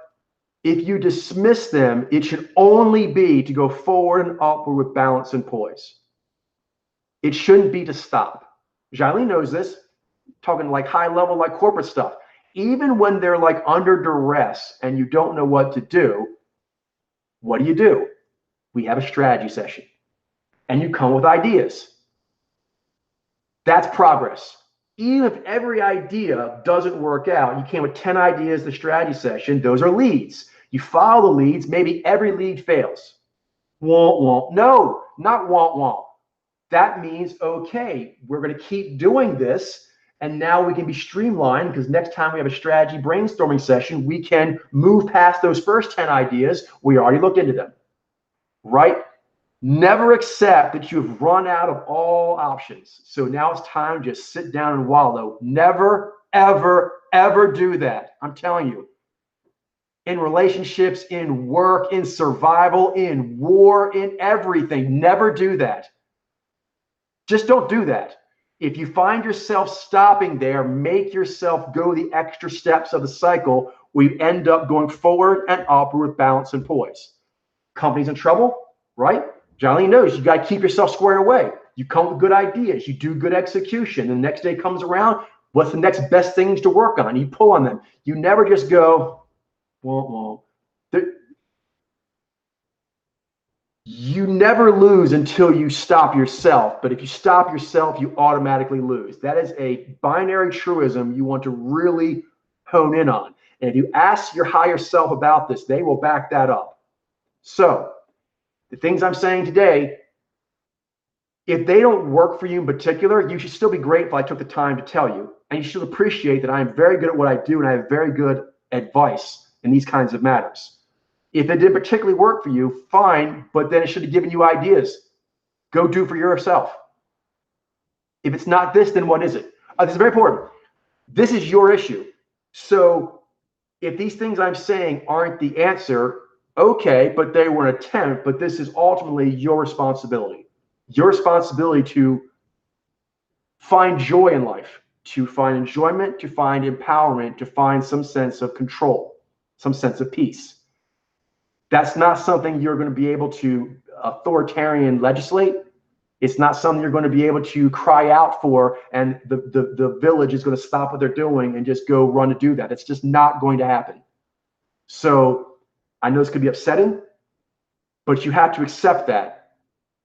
if you dismiss them, it should only be to go forward and upward with balance and poise. It shouldn't be to stop. Jailene knows this, talking like high level, like corporate stuff. Even when they're like under duress and you don't know what to do, what do? We have a strategy session and you come with ideas. That's progress. Even if every idea doesn't work out, you came with 10 ideas, the strategy session, those are leads. You follow the leads, maybe every lead fails. Won't, won't. No, not won't, won't. That means, okay, we're going to keep doing this. And now we can be streamlined because next time we have a strategy brainstorming session, we can move past those first 10 ideas. We already looked into them, right? Never accept that you've run out of all options. So now it's time to just sit down and wallow. Never, ever, ever do that. I'm telling you. In relationships, in work, in survival, in war, in everything. Never do that. Just don't do that. If you find yourself stopping there, make yourself go the extra steps of the cycle. We end up going forward and upward with balance and poise. Company's in trouble, right? Jailene knows you got to keep yourself squared away. You come with good ideas. You do good execution. The next day comes around. What's the next best things to work on? You pull on them. You never just go, well. You never lose until you stop yourself. But if you stop yourself, you automatically lose. That is a binary truism you want to really hone in on. And if you ask your higher self about this, they will back that up. So the things I'm saying today, if they don't work for you in particular, you should still be grateful I took the time to tell you. And you should appreciate that I am very good at what I do and I have very good advice in these kinds of matters. If it didn't particularly work for you, fine, but then it should have given you ideas. Go do for yourself. If it's not this, then what is it? This is very important. This is your issue. So if these things I'm saying aren't the answer, okay, but they were an attempt, but this is ultimately your responsibility. Your responsibility to find joy in life, to find enjoyment, to find empowerment, to find some sense of control, some sense of peace. That's not something you're going to be able to authoritarian legislate. It's not something you're going to be able to cry out for, and the village is going to stop what they're doing and just go run to do that. It's just not going to happen. So I know this could be upsetting, but you have to accept that.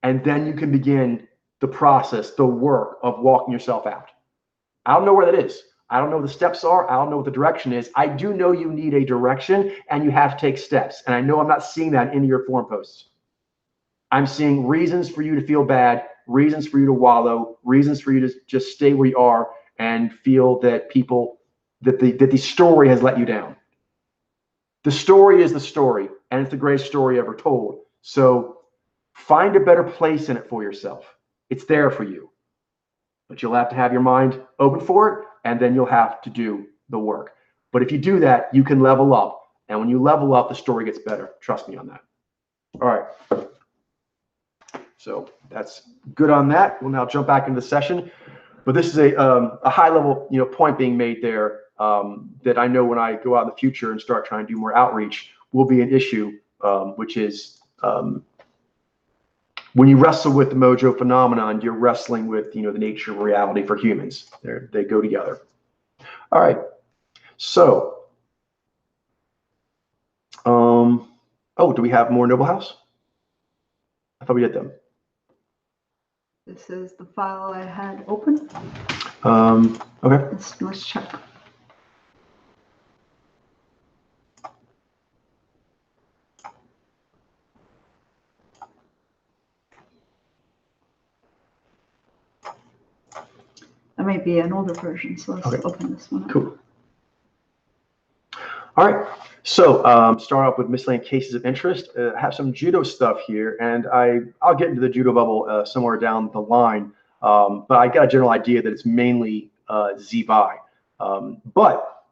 And then you can begin the process, the work of walking yourself out. I don't know where that is. I don't know what the steps are. I don't know what the direction is. I do know you need a direction and you have to take steps. And I know I'm not seeing that in your forum posts. I'm seeing reasons for you to feel bad, reasons for you to wallow, reasons for you to just stay where you are and feel that the story has let you down. The story is the story, and it's the greatest story ever told. So find a better place in it for yourself. It's there for you, but you'll have to have your mind open for it, and then you'll have to do the work. But if you do that, you can level up. And when you level up, the story gets better. Trust me on that. All right. So that's good on that. We'll now jump back into the session. But this is a high level, point being made there that I know when I go out in the future and start trying to do more outreach will be an issue, which is when you wrestle with the mojo phenomenon, you're wrestling with the nature of reality for humans. They go together. All right. So, do we have more Noble House? I thought we did them. This is the file I had open. Okay. Let's check. That might be an older version, so let's open this one up. Cool. All right. So start off with miscellaneous cases of interest. I have some judo stuff here, and I'll get into the judo bubble somewhere down the line. But I got a general idea that it's mainly ZVI. But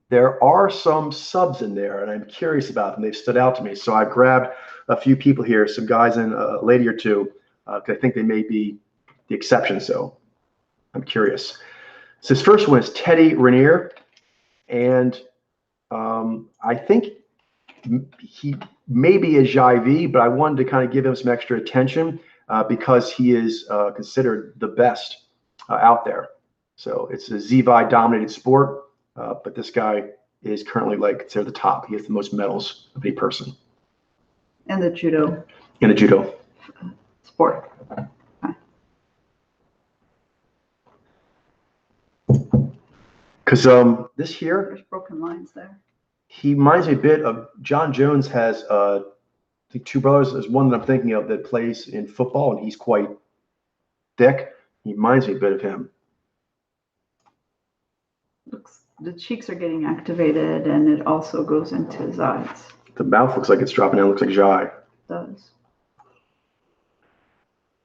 there are some subs in there, and I'm curious about them. They've stood out to me. So I grabbed a few people here, some guys and a lady or two, because I think they may be the exception. So I'm curious. So this first one is Teddy Rainier, and I think he may be a JIV, but I wanted to kind of give him some extra attention because he is considered the best out there. So it's a ZVI dominated sport, but this guy is currently considered the top. He has the most medals of any person. And the judo. In the judo sport. Because this here, there's broken lines there. He reminds me a bit of John Jones. Has I think two brothers. There's one that I'm thinking of that plays in football, and he's quite thick. He reminds me a bit of him. The cheeks are getting activated, and it also goes into his eyes. The mouth looks like it's dropping down. Looks like Jai. It does.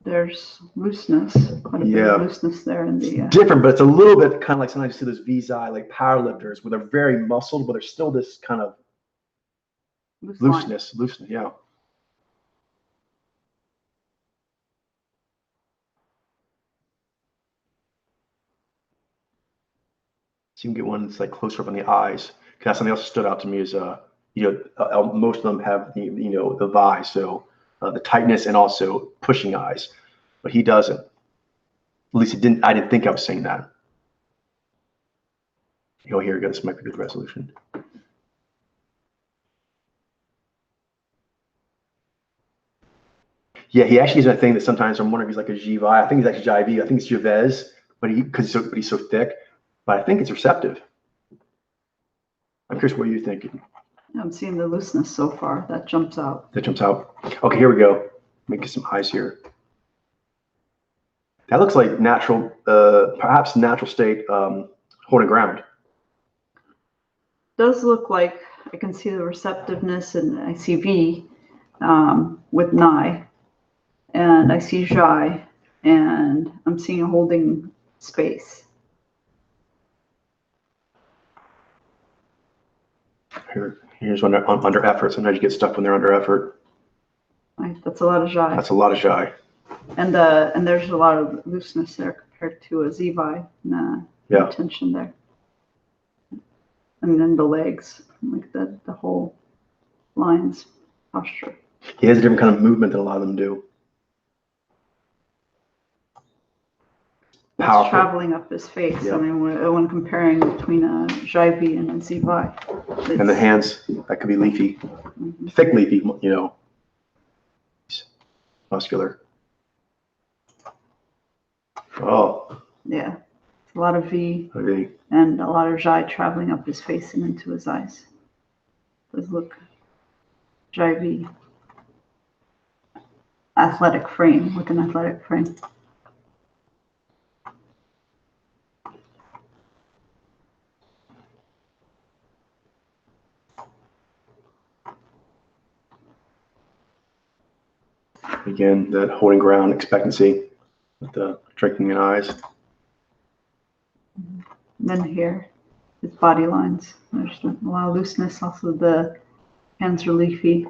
There's looseness, quite a bit of looseness there in the. Different, but it's a little bit kind of like sometimes you see those VZI like powerlifters where they're very muscled, but there's still this kind of looseness, yeah. So you can get one that's like closer up on the eyes. That's something else that stood out to me is most of them have the VI, so the tightness and also pushing eyes, but he doesn't. At least I didn't think I was saying that. Here we go. This might be good resolution. Yeah, he actually is a thing that sometimes I'm wondering if he's like a GVI. I think he's actually JIV. I think it's Javez, but he's so thick. But I think it's receptive. I'm curious what you're thinking. I'm seeing the looseness so far. That jumps out. That jumps out. Okay, here we go. Let me get some eyes here. That looks like natural, perhaps natural state holding ground. Does look like I can see the receptiveness, and I see V with Nai, and I see Jai, and I'm seeing a holding space. Here's under effort. Sometimes you get stuck when they're under effort. That's a lot of Jai. That's a lot of Jai. And there's a lot of looseness there compared to a ZVI. No tension there. And then the legs, like the whole lines. posture. He has a different kind of movement than a lot of them do. It's Powerful. traveling up his face. Yep. I mean, when comparing between a Jaivi and a Zivai. And the hands, that could be leafy. Mm-hmm. Thick leafy, you know, muscular. Oh. Yeah, a lot of V Okay. and a lot of Jai traveling up his face and into his eyes. Does look Jaivi. Athletic frame, with an athletic frame. Again, that holding ground, expectancy with the drinking in eyes. And then here, his body lines. There's a lot of looseness. Also, the hands are leafy.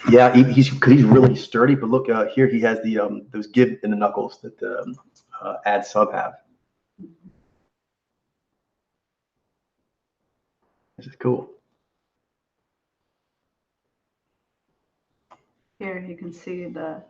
Yeah, he's really sturdy. But look, here he has the those give in the knuckles that the ad sub have. This is cool. Here you can see the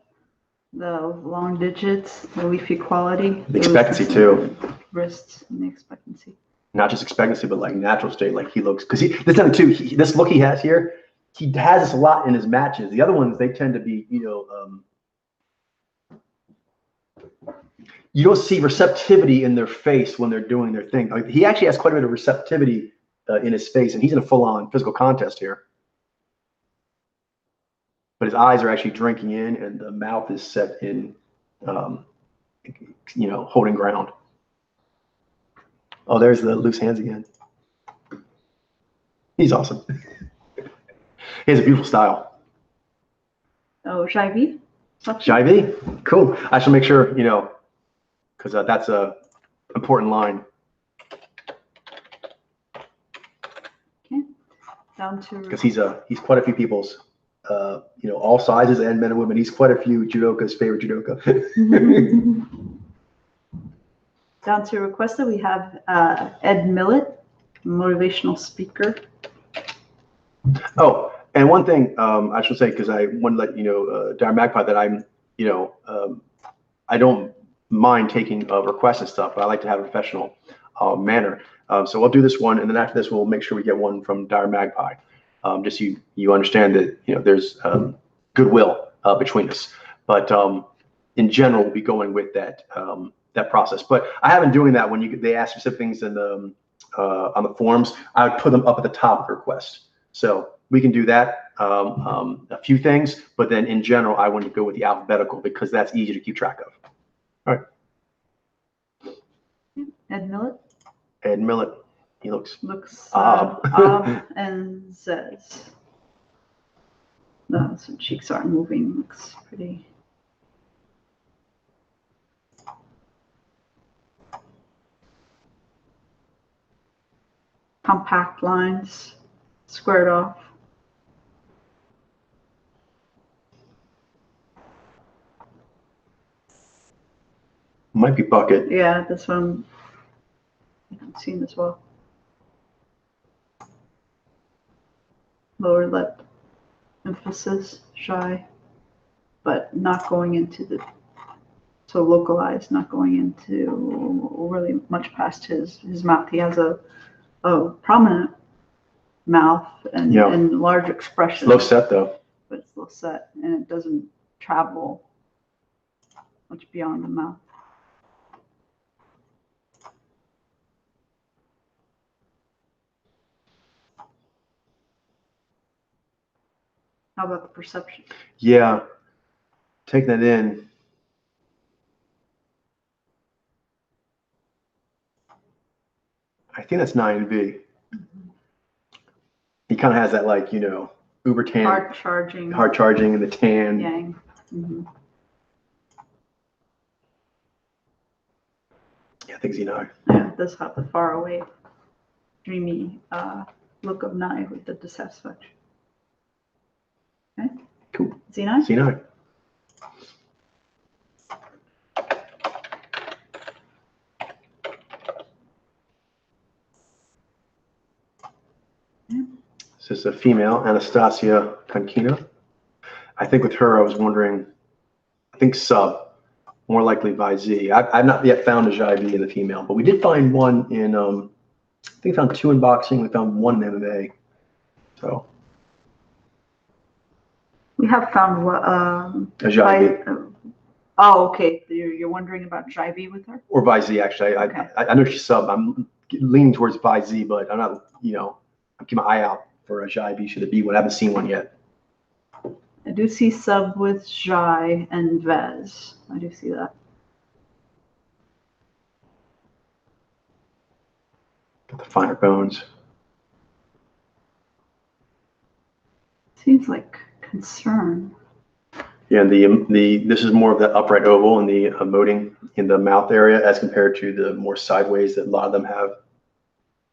long digits, the leafy quality. The expectancy too. Wrists and the expectancy. Not just expectancy, but like natural state. Like he looks, because this time too. This look he has here, he has this a lot in his matches. The other ones, they tend to be, you know, you don't see receptivity in their face when they're doing their thing. Like, he actually has quite a bit of receptivity in his face, and he's in a full-on physical contest here. But his eyes are actually drinking in, and the mouth is set in, you know, holding ground. Oh, there's the loose hands again. He's awesome. He has a beautiful style. Oh, Jaivi? Jaivi? Cool. I should make sure, you know, because that's a important line. Okay. Down to. Because he's quite a few people's, you know, all sizes and men and women. He's quite a few judoka's favorite judoka. Down to requested, we have Ed Millett, motivational speaker. Oh, and one thing I should say, because I want to let you know, Darren Magpie, that I'm, you know, I don't mind taking requests and stuff, but I like to have a professional manner. So we'll do this one, and then after this, we'll make sure we get one from Darren Magpie. Just so you understand that, you know, there's goodwill between us. But in general, we'll be going with that that process. But I have been doing that when they ask specific things in the on the forms. I would put them up at the top of the request. So we can do that, a few things, but then in general, I want to go with the alphabetical because that's easy to keep track of. All right. Ed Millett. Ed Millett. He looks Ab and Zez. No, so cheeks aren't moving. Looks pretty. Compact lines, squared off. Might be bucket. Yeah, this one I'm seeing as well. Lower lip, emphasis, shy, but not going into the, so localized, not going into really much past his mouth. He has a prominent mouth and, Yeah. and large expression. Low set though. But it's low set and it doesn't travel much beyond the mouth. How about the perception? Yeah, take that in. I think that's 9V. Mm-hmm. He kind of has that, like, you know, uber tan. Hard charging. Hard charging and the tan. Yang. Mm-hmm. Yeah, I think Xenai. Yeah, it does have the far away, dreamy look of Nai with the dissatisfaction. Okay. Cool. Xenai? Xenai. This is a female, Anastasia Konkina. I think with her, I was wondering, I think sub, more likely by Z. I've not yet found a Jai-B in the female, but we did find one in, I think we found 2 in boxing. We found 1 in MMA. So. We have found what, A Jai-B. oh, okay. You're wondering about Jai-B with her? Or by Z, actually. Okay. I know she's sub. I'm leaning towards by Z, but I'm not, I'm keeping my eye out for a Jai-B should it be one. I haven't seen one yet. I do see sub with Jai and Vez. I do see that. Got the finer bones. Seems like concern. Yeah, this is more of the upright oval and the emoting in the mouth area as compared to the more sideways that a lot of them have.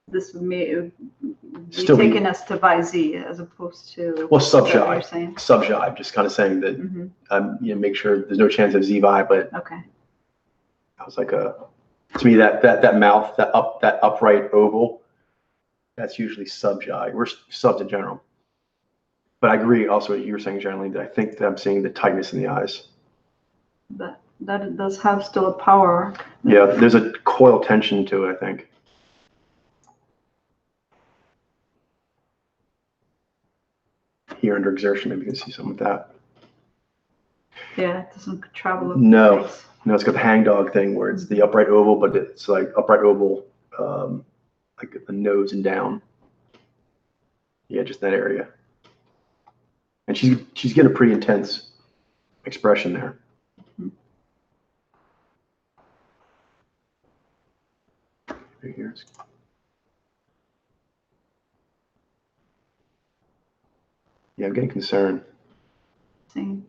This may be Still taking us to by Z as opposed to. Well, sub is that what you're jive. saying? Sub jive. Just kind of saying that make sure there's no chance of Z vibe, but Okay. I was like to me that mouth, that upright oval, that's usually sub jive. We're subs in general. But I agree also what you were saying generally that I think that I'm seeing the tightness in the eyes. That it does have still a power arc. Yeah, there's a coil tension to it, I think. Here under exertion, maybe you can see some of that. Yeah, it doesn't travel up No, the face. no, it's got the hangdog thing where it's the upright oval, but it's like upright oval, like the nose and down. Yeah, just that area. And she's getting a pretty intense expression there. Right here. Yeah, I'm getting concerned. Same.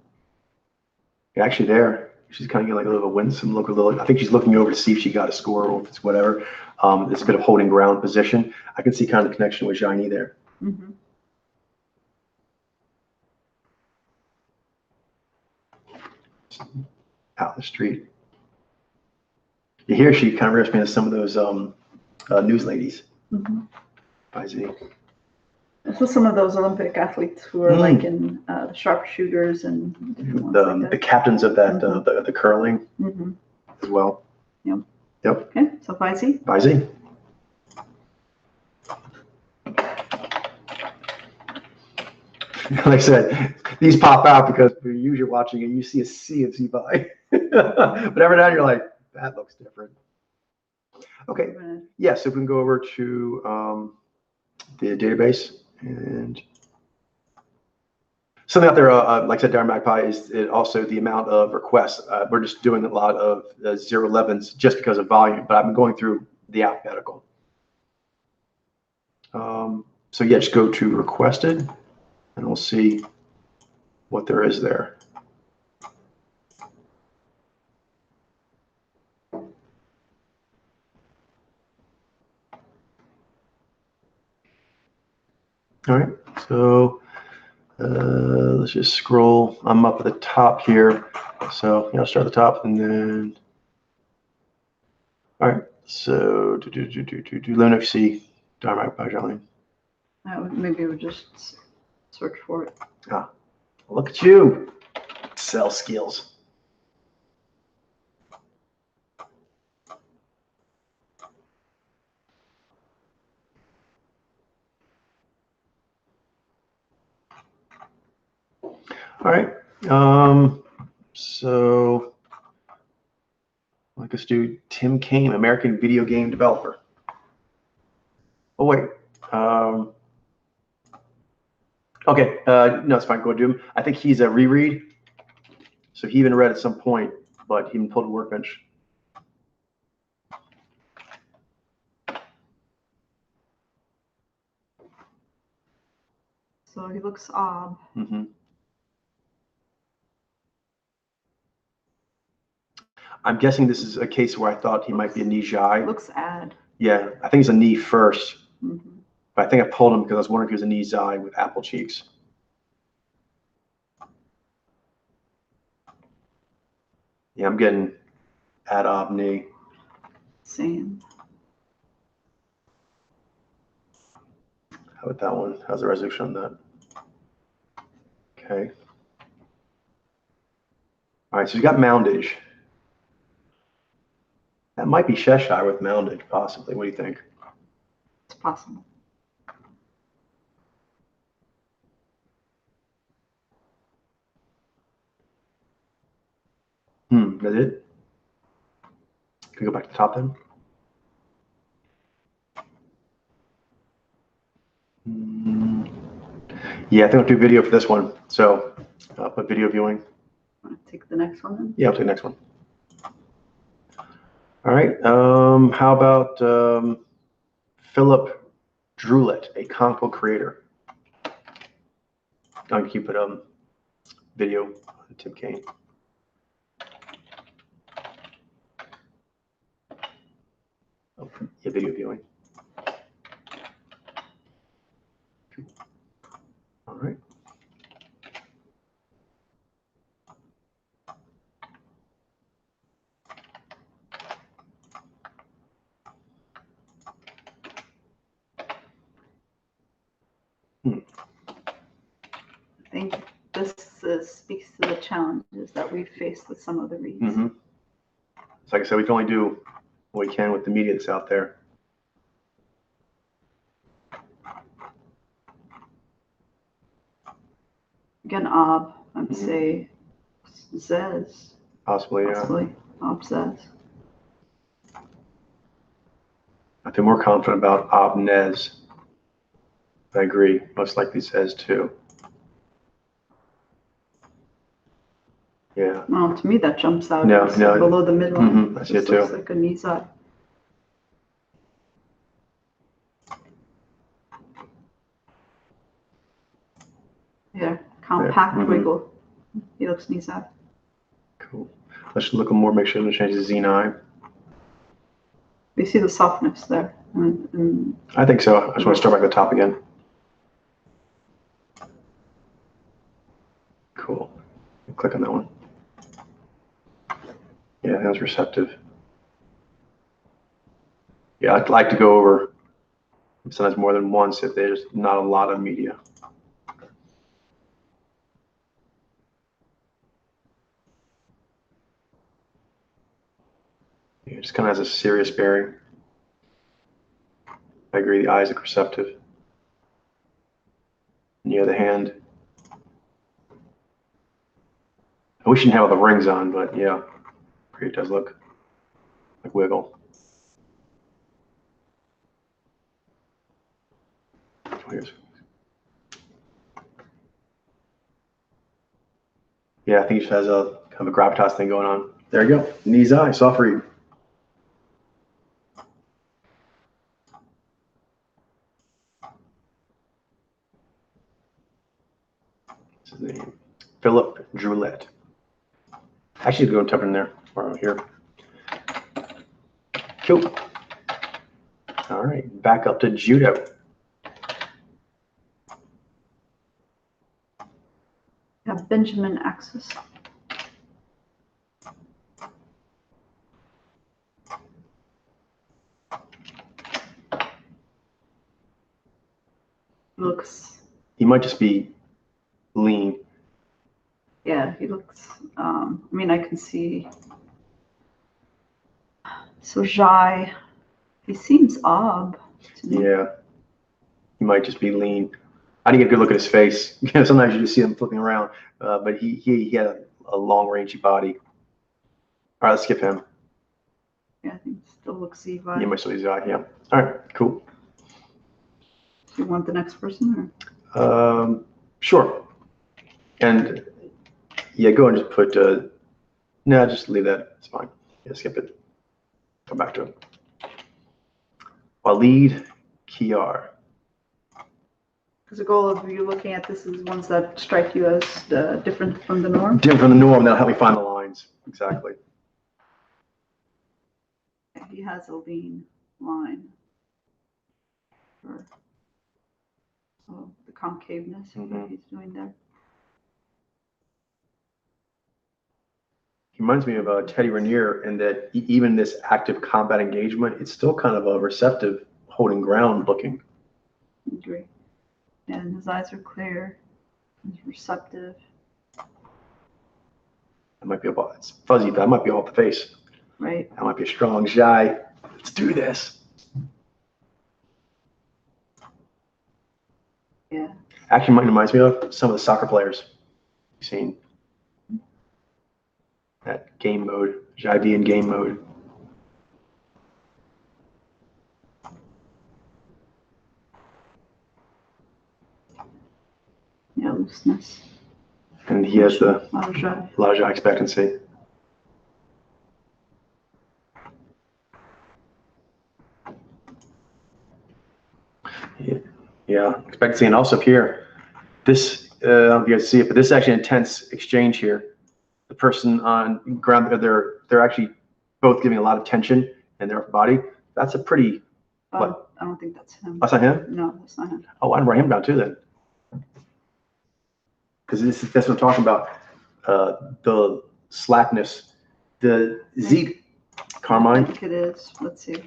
Yeah, actually, there she's kind of getting like a little winsome look. I think she's looking over to see if she got a score or if it's whatever. It's a bit of holding ground position. I can see kind of the connection with Shiny there. Mm-hmm. Out in the street. You hear she kind of reminds me of some of those news ladies. By Z. So some of those Olympic athletes who are like in the sharpshooters and different ones like that. The captains of that the curling as well. Yep. Yep. Okay, so by Z. By Z. Like I said, these pop out because you're usually watching and you see a sea of Z by. But every now and you're like, that looks different. Okay. Yeah, so if we can go over to the database and something out there, like I said, Darren Magpie is also the amount of requests. We're just doing a lot of 011s just because of volume, but I've been going through the alphabetical. So yeah, just go to requested and we'll see what there is there. All right, so let's just scroll. I'm up at the top here. So start at the top and then, all right, so let me know if you see Darren Magpie, Charlene. Maybe we'll just search for it. Ah, look at you, Excel skills. All right, so let's do Tim Kane, American video game developer. Oh wait, okay, no, it's fine. Go do him. I think he's a reread, so he even read at some point, but he even pulled a workbench. So he looks odd. I'm guessing this is a case where I thought he might be a knee shy. Looks odd. Yeah, I think he's a knee first. But I think I pulled him because I was wondering if he was a knee Zai with apple cheeks. Yeah, I'm getting ad ob knee. Same. How about that one? How's the resolution on that? Okay. All right, so he's got moundage. That might be Cheshire with moundage, possibly. What do you think? It's possible. That's it? Can we go back to the top then? Yeah, I think I'll do video for this one. So I'll put video viewing. Want to take the next one then? Yeah, I'll take the next one. All right. How about Philip Drulet, a comic book creator? I'm going to keep it video on Tim Kaine. Oh, yeah, video viewing. All right. I think this speaks to the challenges that we've faced with some of the reads. So like I said, we can only do what we can with the media that's out there. Again, Ob, I'd say Zez. Possibly, yeah. Possibly. Ob Zez. I feel more confident about Obnez. I agree. Most likely says too. Yeah. Well, to me, that jumps out No, as no. below the midline. I see it too. Looks like a Nizar. Yeah, compact wiggle. He looks Nizar. Cool. Let's look more, make sure to change the Xeni. We see the softness there. I think so. I just want to start back at the top again. Cool. Click on that one. Yeah, that was receptive. Yeah, I'd like to go over sometimes more than once if there's not a lot of media. Yeah, it just kind of has a serious bearing. I agree, the eyes look receptive. On the other hand, I wish you didn't have all the rings on, but yeah, it does look like wiggle. Yeah, I think he just has a kind of a gravitas thing going on. There you go. Knees eye, soft read. What's his name? Philip Drulet. Actually, go and type it in there or here. Cool. All right, back up to judo. Yeah, Benjamin Axis. Looks. He might just be lean. Yeah, he looks. I mean, I can see. So Jai, he seems Ob. Yeah, he might just be lean. I didn't get a good look at his face. Sometimes you just see him flipping around, but he had a long rangy body. All right, let's skip him. Yeah, I think still looks Evi. Yeah, might still use eye. Yeah. All right, cool. Do you want the next person or? Sure. And yeah, go and just put. No, just leave that. It's fine. Yeah, skip it. Come back to it. Walid Kiar. Because the goal of you looking at this is ones that strike you as different from the norm. Different from the norm. That'll help me find the lines. Exactly. He has a lean line. For the concaveness that he's doing there. He reminds me of Teddy Rainier in that even this active combat engagement, it's still kind of a receptive, holding ground looking. I agree. And his eyes are clear. He's receptive. That might be about, it's fuzzy, but that might be all the face. Right. That might be a strong zhai. Let's do this. Yeah. Actually, mine reminds me of some of the soccer players you've seen. That game mode, zhai in game mode. Yeah, looseness. And he has the Lajai. expectancy. Yeah, expectancy. And also up here, this, I don't know if you guys see it, but this is actually an intense exchange here. The person on ground, they're actually both giving a lot of tension in their body. That's a pretty, what? I don't think that's him. That's not him? No, that's not him. Oh, I'd write him down too then. Because that's what I'm talking about. The slackness, the Z Carmine. I think it is. Let's see.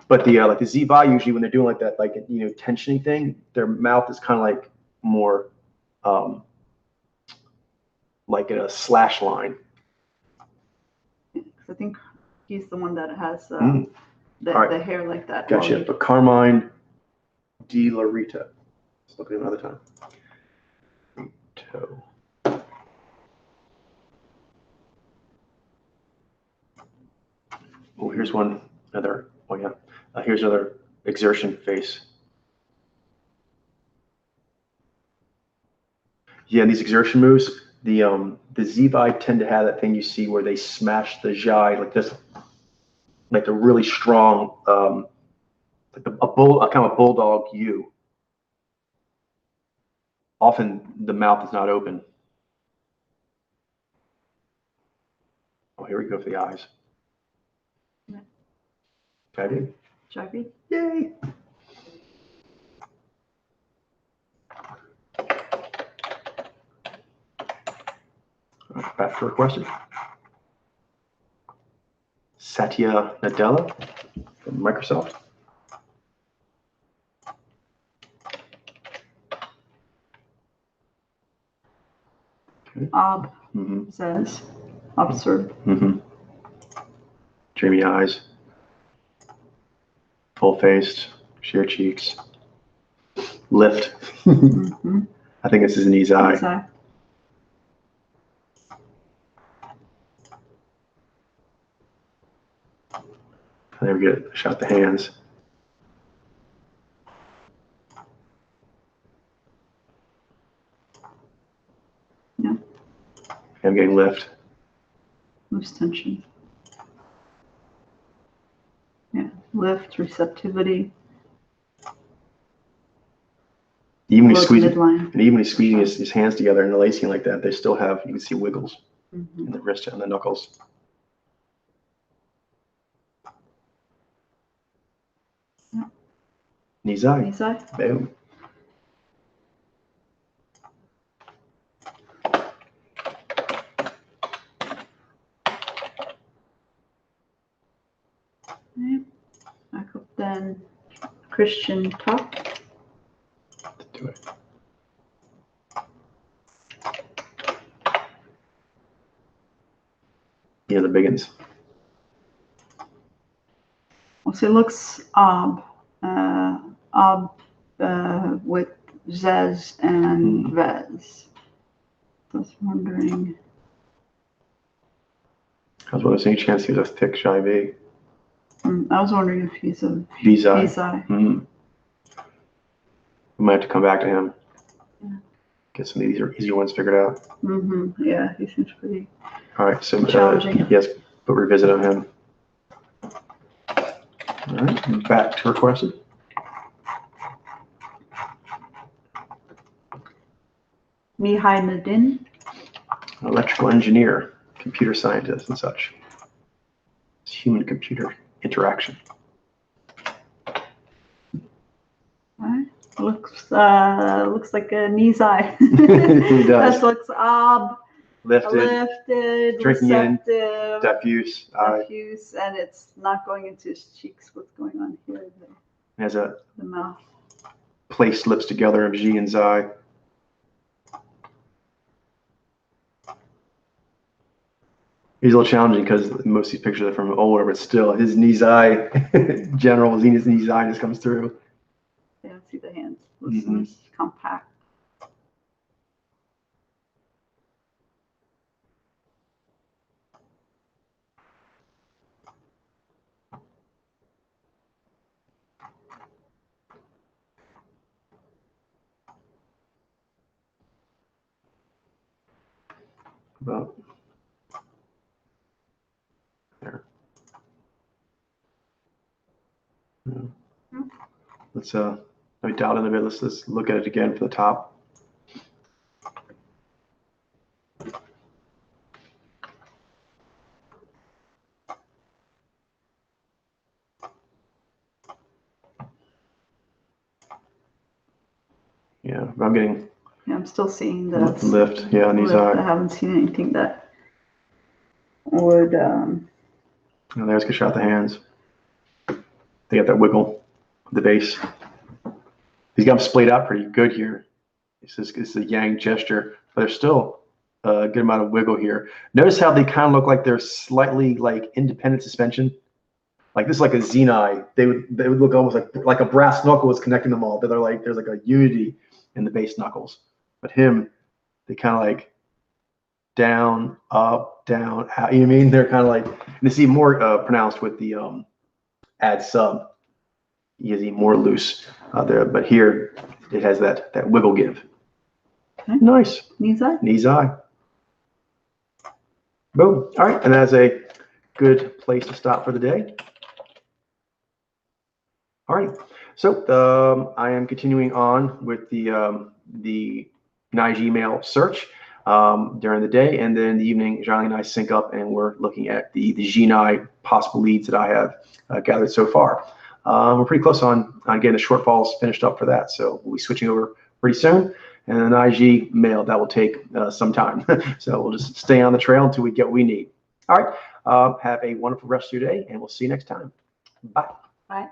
But the like the Z-Bi usually when they're doing like that, like tensioning thing, their mouth is kind of like more like in a slash line. I think he's the one that has Right. the hair like that. Gotcha. But Carmine de la Rita. Let's look at him another time. Rito. Oh, here's one another. Oh yeah. Here's another exertion face. Yeah, and these exertion moves, the Z-Bi tend to have that thing you see where they smash the zhai like this, like a really strong, like a kind of a bulldog U. Often the mouth is not open. Oh, here we go for the eyes. Okay. Jackie? Yay! Back for a question. Satya Nadella from Microsoft. Okay. Ob says absurd. Dreamy eyes, full faced, sheer cheeks, lift. I think this is an easy eye. There we go. Shot the hands. Yeah. I'm getting lift. Loose tension. Yeah. Lift, receptivity. Even when he's squeezing, and even when he's squeezing his hands together and lacing like that, they still have, you can see wiggles in the wrist and the knuckles. Yeah. Nizai. Nizai. Boom. Okay. Back up then. Christian top. Do it. Yeah, the big ones. Well, so it looks with Zez and Vez. I was wondering. I was wondering, any chance he was a thick shy V? I was wondering if he's a Vizai. We might have to come back to him. Yeah. Get some of these easier ones figured out. Yeah, he seems pretty. All right, so challenging. Yes, but revisit on him. All right, back to her question. Mihai Nadin. Electrical engineer, computer scientist, and such. It's human-computer interaction. All right. Looks like a Nizai. It does. That looks lifted, drinking receptive, in, diffuse, and it's not going into his cheeks. What's going on here? Has the mouth. Placed lips together of Xi and Zai. He's a little challenging because most of these pictures are from older, but still, his Nizai, general Zenith's Nizai just comes through. Yeah, see the hands. Listen, it's compact. About there. Let's let me dial in a bit. Let's look at it again for the top. Yeah, I'm getting. Yeah, I'm still seeing the lift. Yeah, on these lift. I haven't seen anything that would. And there's a good shot of the hands. They got that wiggle, the base. He's got them splayed out pretty good here. It's a yang gesture, but there's still a good amount of wiggle here. Notice how they kind of look like they're slightly like independent suspension. Like this is like a Zenai. They would look almost like a brass knuckle was connecting them all. They're like there's like a unity in the base knuckles. But him, they kind of like down, up, down, out. You know what I mean? They're kind of like, and it's even more pronounced with the add sub. You see more loose there, but here it has that wiggle give. Okay. Nice. Nizai. Nizai. Boom. All right, and that's a good place to stop for the day. All right, so I am continuing on with the Gmail search during the day, and then in the evening, Johnny and I sync up, and we're looking at the Gnai possible leads that I have gathered so far. We're pretty close on getting the shortfalls finished up for that, so we'll be switching over pretty soon. And an IG mail, that will take some time. So we'll just stay on the trail until we get what we need. All right, have a wonderful rest of your day, and we'll see you next time. Bye. Bye.